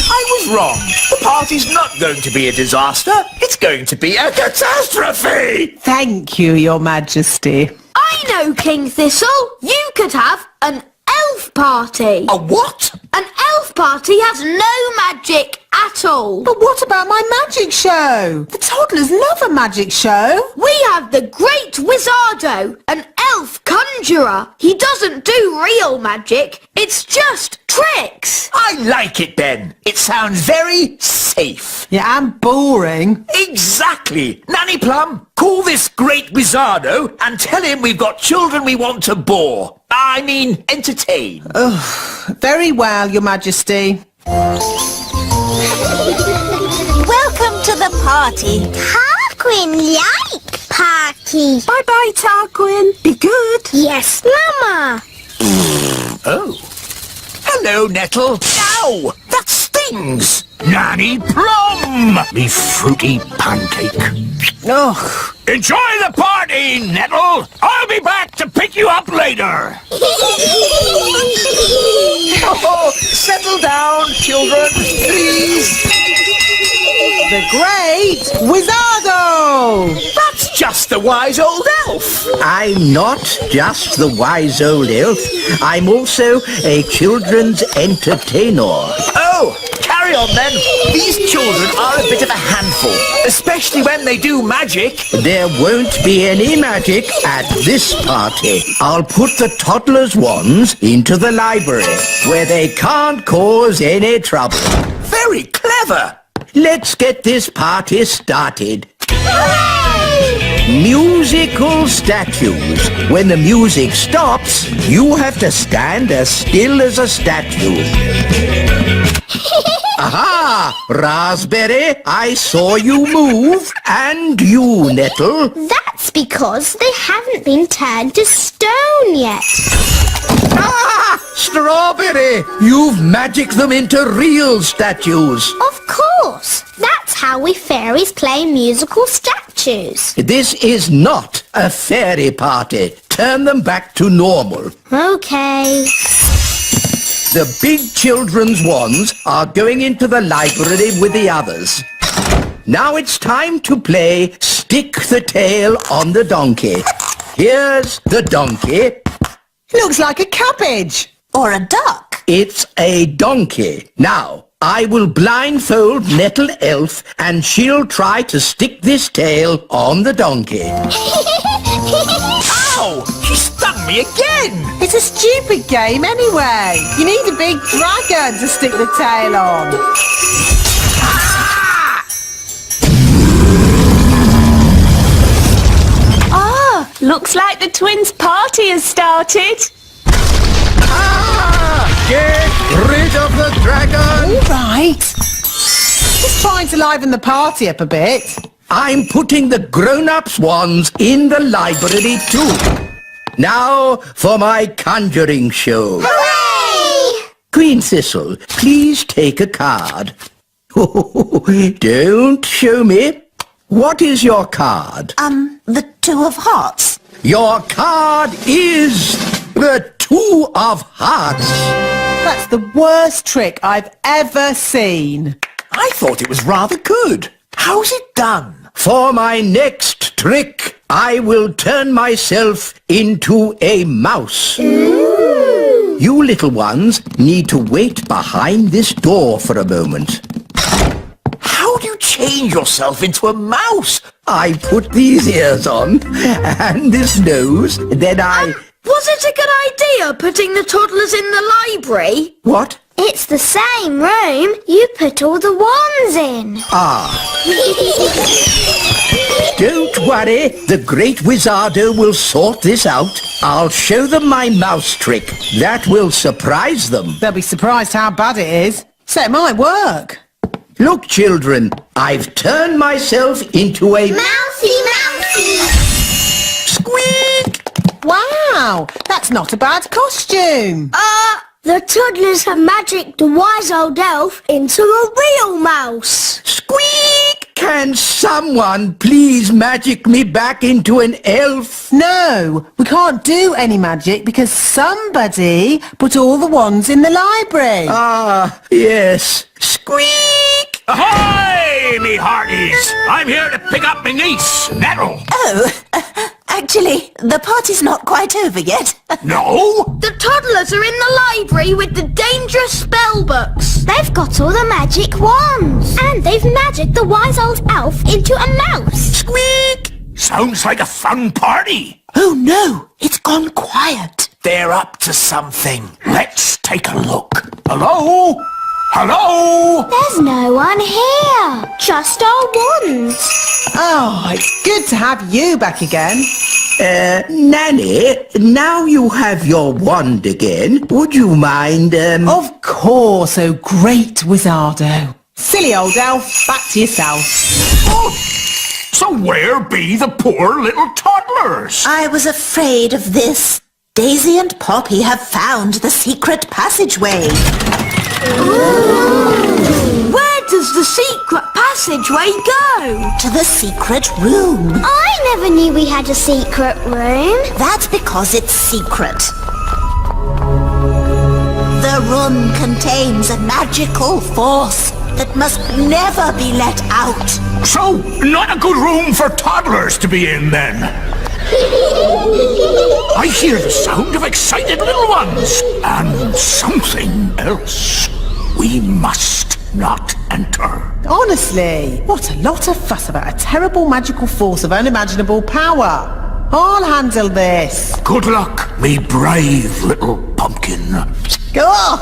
I was wrong. The party's not going to be a disaster. It's going to be a catastrophe. Thank you, Your Majesty. I know, King Thistle. You could have an elf party. A what? An elf party has no magic at all. But what about my magic show? The toddlers love a magic show. We have the Great Wizardo, an elf conjurer. He doesn't do real magic. It's just tricks. I like it, Ben. It sounds very safe. Yeah, and boring. Exactly. Nanny Plum, call this Great Wizardo and tell him we've got children we want to bore. I mean, entertain. Very well, Your Majesty. Welcome to the party. Tarquin like party. Bye-bye, Tarquin. Be good. Yes, Mama. Oh. Hello, Nettle. Ow! That stings! Nanny Plum! Me fruity pancake. Ugh. Enjoy the party, Nettle. I'll be back to pick you up later. Oh, settle down, children, please. The Great Wizardo! That's just the wise old elf. I'm not just the wise old elf. I'm also a children's entertainer. Oh, carry on then. These children are a bit of a handful, especially when they do magic. There won't be any magic at this party. I'll put the toddlers' wands into the library, where they can't cause any trouble. Very clever. Let's get this party started. Musical statues. When the music stops, you have to stand as still as a statue. Aha! Raspberry, I saw you move. And you, Nettle. That's because they haven't been turned to stone yet. Ah! Strawberry! You've magicked them into real statues. Of course. That's how we fairies play musical statues. This is not a fairy party. Turn them back to normal. Okay. The big children's wands are going into the library with the others. Now it's time to play Stick the Tail on the Donkey. Here's the donkey. Looks like a cabbage. Or a duck. It's a donkey. Now, I will blindfold Nettle Elf and she'll try to stick this tail on the donkey. Ow! She stung me again. It's a stupid game anyway. You need a big dragon to stick the tail on. Ah, looks like the twins' party has started. Get rid of the dragon! All right. Just trying to liven the party up a bit. I'm putting the grown-ups' wands in the library too. Now for my conjuring show. Hooray! Queen Thistle, please take a card. Don't show me. What is your card? The Two of Hearts. Your card is the Two of Hearts. That's the worst trick I've ever seen. I thought it was rather good. How's it done? For my next trick, I will turn myself into a mouse. You little ones need to wait behind this door for a moment. How do you change yourself into a mouse? I put these ears on and this nose, then I... Was it a good idea putting the toddlers in the library? What? It's the same room. You put all the wands in. Don't worry, the great Wizardo will sort this out. I'll show them my mouse trick. That will surprise them. They'll be surprised how bad it is. So it might work. Look, children, I've turned myself into a... Mousy! Squeak! Wow, that's not a bad costume. The toddlers have magicked the wise old elf into a real mouse. Squeak! Can someone please magic me back into an elf? No, we can't do any magic because somebody put all the wands in the library. Ah, yes. Squeak! Ahoy, me hearties! I'm here to pick up me niece, Neville. Oh, actually, the party's not quite over yet. No? The toddlers are in the library with the dangerous spell books. They've got all the magic wands. And they've magicked the wise old elf into a mouse. Squeak! Sounds like a fun party. Oh no, it's gone quiet. They're up to something. Let's take a look. Hello? Hello? There's no one here. Just our wands. Oh, it's good to have you back again. Nanny, now you have your wand again. Would you mind, Of course, oh great Wizardo. Silly old elf, back to yourself. Oh, so where be the poor little toddlers? I was afraid of this. Daisy and Poppy have found the secret passageway. Where does the secret passageway go? To the secret room. I never knew we had a secret room. That's because it's secret. The room contains a magical force that must never be let out. So, not a good room for toddlers to be in, then. I hear the sound of excited little ones, and something else. We must not enter. Honestly, what a lot of fuss about a terrible magical force of unimaginable power. I'll handle this. Good luck, me brave little pumpkin. Go on.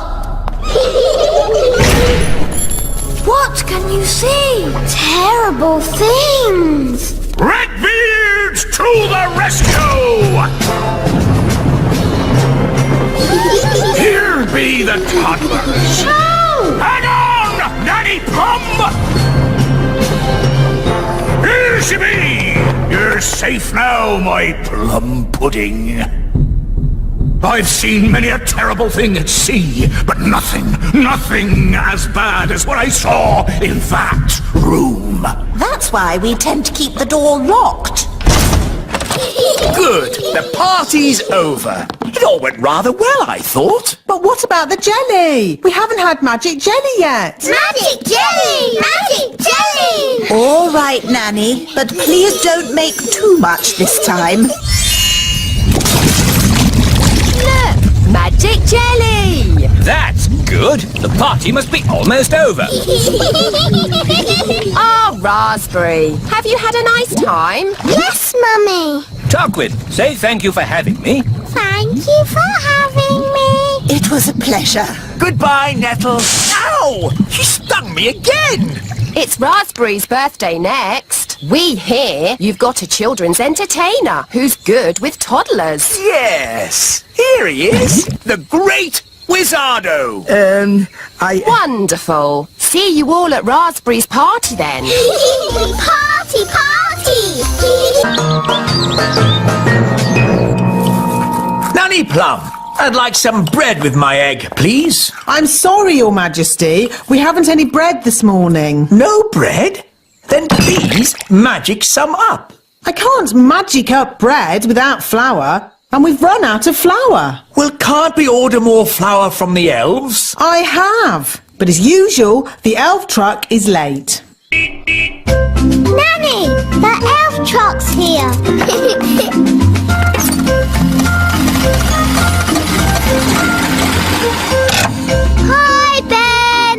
What can you see? Terrible things. Redbeards to the rescue! Here be the toddlers. Hang on, Nanny Plum! Here she be! You're safe now, my plum pudding. I've seen many a terrible thing at sea, but nothing as bad as what I saw in that room. That's why we tend to keep the door locked. Good, the party's over. It all went rather well, I thought. But what about the jelly? We haven't had magic jelly yet. Magic jelly! Magic jelly! All right, Nanny, but please don't make too much this time. Magic jelly! That's good. The party must be almost over. Ah, Raspberry, have you had a nice time? Yes, Mummy. Tarquin, say thank you for having me. Thank you for having me. It was a pleasure. Goodbye, Nettle. Ow! She stung me again. It's Raspberry's birthday next. We hear you've got a children's entertainer who's good with toddlers. Yes, here he is, the great Wizardo. Wonderful. See you all at Raspberry's party then. Party, party! Nanny Plum, I'd like some bread with my egg, please. I'm sorry, Your Majesty. We haven't any bread this morning. No bread? Then please magic some up. I can't magic up bread without flour, and we've run out of flour. Well, can't we order more flour from the elves? I have, but as usual, the elf truck is late. Nanny, the elf truck's here. here. Hi, Ben.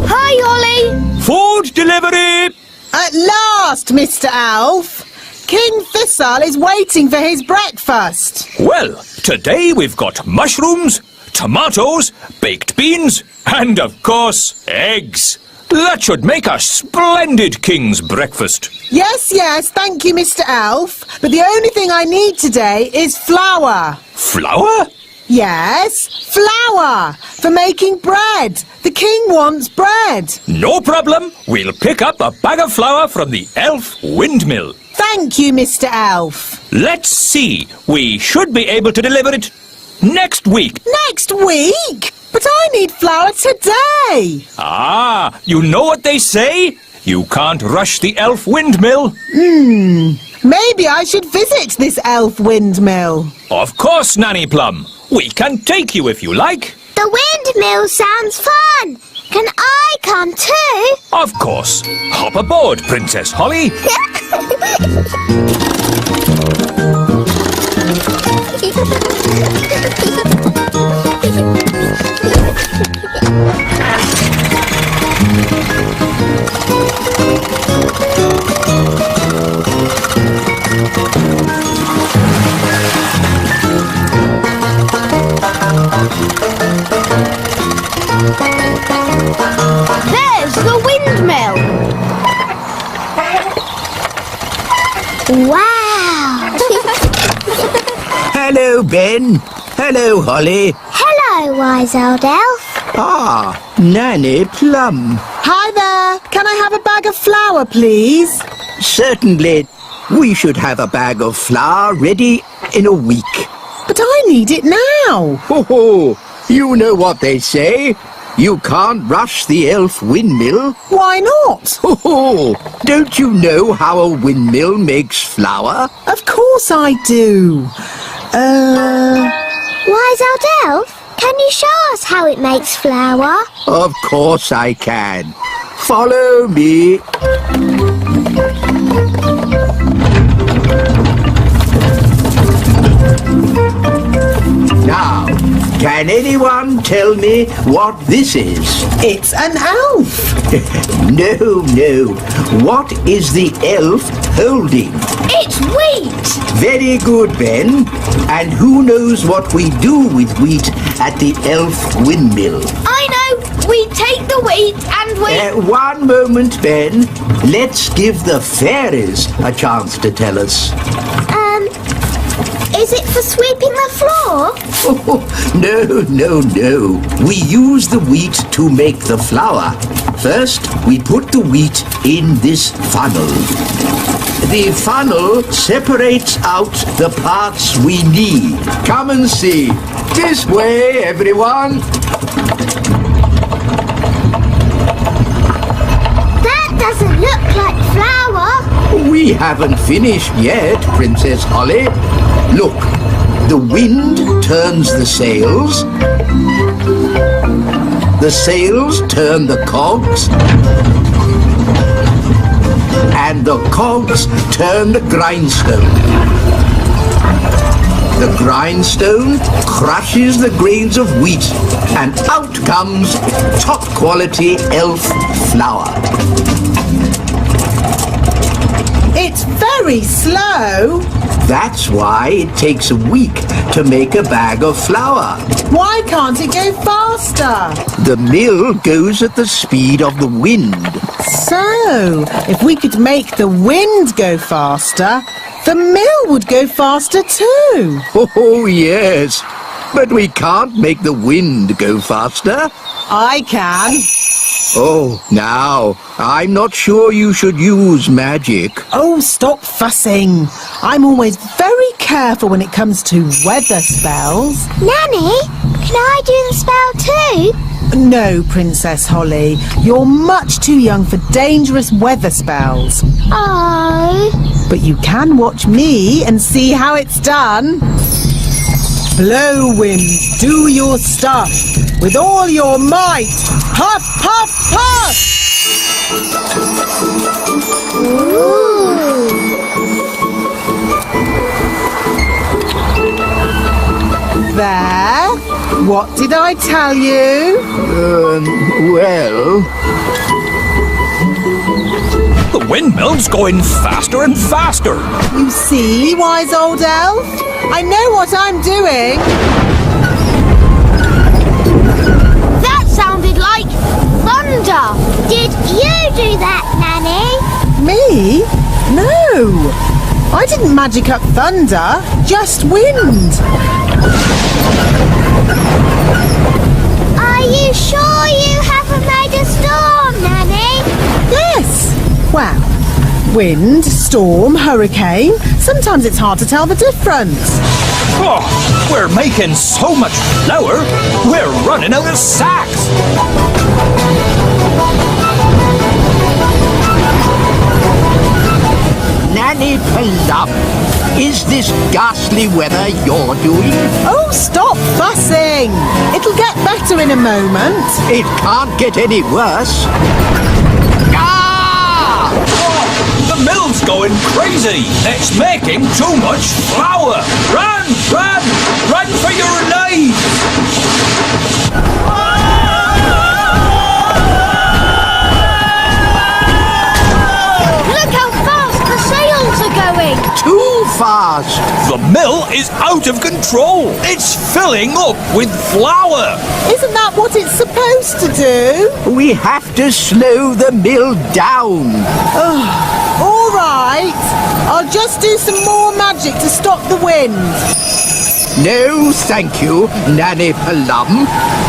Hi, Ollie. Food delivery! At last, Mr. Elf. King Thistle is waiting for his breakfast. Well, today we've got mushrooms, tomatoes, baked beans, and of course, eggs. That should make a splendid king's breakfast. Yes, thank you, Mr. Elf. But the only thing I need today is flour. Flour? Yes, flour for making bread. The king wants bread. No problem. We'll pick up a bag of flour from the elf windmill. Thank you, Mr. Elf. Let's see. We should be able to deliver it next week. Next week? But I need flour today. Ah, you know what they say? You can't rush the elf windmill. Maybe I should visit this elf windmill. Of course, Nanny Plum. We can take you if you like. The windmill sounds fun. Can I come too? Of course. Hop aboard, Princess Holly. There's the windmill. Wow. Hello, Ben. Hello, Holly. Hello, wise old elf. Ah, Nanny Plum. Hi there. Can I have a bag of flour, please? Certainly. We should have a bag of flour ready in a week. But I need it now. Ho ho! You know what they say. You can't rush the elf windmill. Why not? Ho ho! Don't you know how a windmill makes flour? Of course I do. Wise old elf, can you show us how it makes flour? Of course I can. Follow me. Now, can anyone tell me what this is? It's an elf. No. What is the elf holding? It's wheat. Very good, Ben. And who knows what we do with wheat at the elf windmill? I know. We take the wheat and we... One moment, Ben. Let's give the fairies a chance to tell us. Is it for sweeping the floor? Oh, no. We use the wheat to make the flour. First, we put the wheat in this funnel. The funnel separates out the parts we need. Come and see. This way, everyone. That doesn't look like flour. We haven't finished yet, Princess Holly. Look, the wind turns the sails. The sails turn the cogs. And the cogs turn the grindstone. The grindstone crushes the grains of wheat, and out comes top quality elf flour. It's very slow. That's why it takes a week to make a bag of flour. Why can't it go faster? The mill goes at the speed of the wind. So, if we could make the wind go faster, the mill would go faster too. Oh, yes. But we can't make the wind go faster. I can. Oh, now, I'm not sure you should use magic. Oh, stop fussing. I'm always very careful when it comes to weather spells. Nanny, can I do the spell too? No, Princess Holly. You're much too young for dangerous weather spells. Oh. But you can watch me and see how it's done. Blow, wind, do your stuff with all your might. Puff, puff, puff! Ooh. What did I tell you? Well... The windmill's going faster and faster. You see, wise old elf? I know what I'm doing. That sounded like thunder. Did you do that, Nanny? Me? No. I didn't magic up thunder, just wind. Are you sure you haven't made a storm, Nanny? Yes. Well, wind, storm, hurricane. Sometimes it's hard to tell the difference. Oh, we're making so much flour, we're running out of sacks. Nanny Plum, is this ghastly weather you're doing? Oh, stop fussing. It'll get better in a moment. It can't get any worse. Ah! The mill's going crazy. It's making too much flour. Run, run, run for your lives. Look how fast the sails are going. Too fast. The mill is out of control. It's filling up with flour. Isn't that what it's supposed to do? We have to slow the mill down. All right. I'll just do some more magic to stop the wind. No, thank you, Nanny Plum.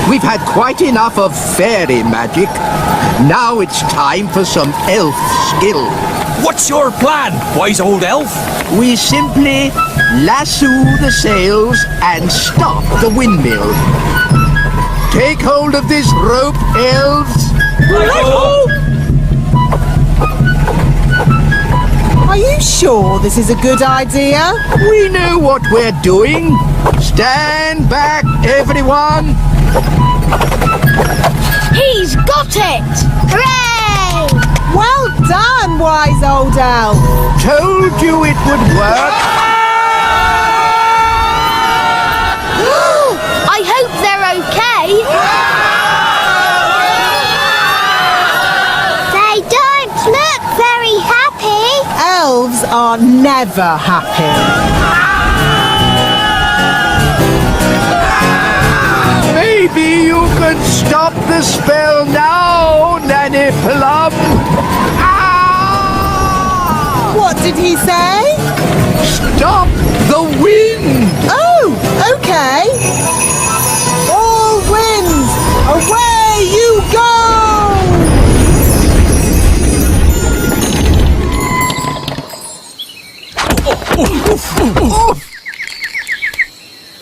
We've had quite enough of fairy magic. Now it's time for some elf skill. What's your plan, wise old elf? We simply lasso the sails and stop the windmill. Take hold of this rope, elves. Are you sure this is a good idea? We know what we're doing. Stand back, everyone. He's got it! Hooray! Well done, wise old elf. Told you it would work. I hope they're okay. They don't look very happy. Elves are never happy. Maybe you could stop the spell now, Nanny Plum. Ah! What did he say? Stop the wind! Oh, okay. All winds, away you go!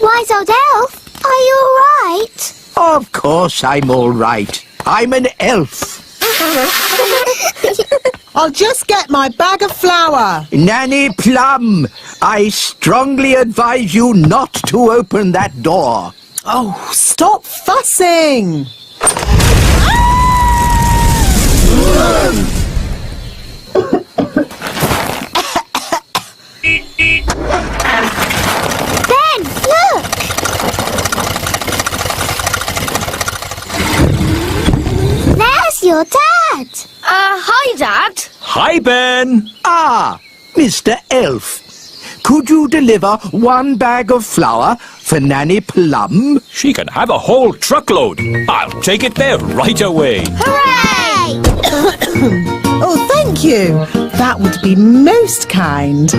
Wise old elf, are you all right? Of course I'm all right. I'm an elf. I'll just get my bag of flour. Nanny Plum, I strongly advise you not to open that door. Oh, stop fussing. Ben, look! There's your dad. Hi, Dad. Hi, Ben. Ah, Mr. Elf. Could you deliver one bag of flour for Nanny Plum? She can have a whole truckload. I'll take it there right away. Hooray! Oh, thank you. That would be most kind.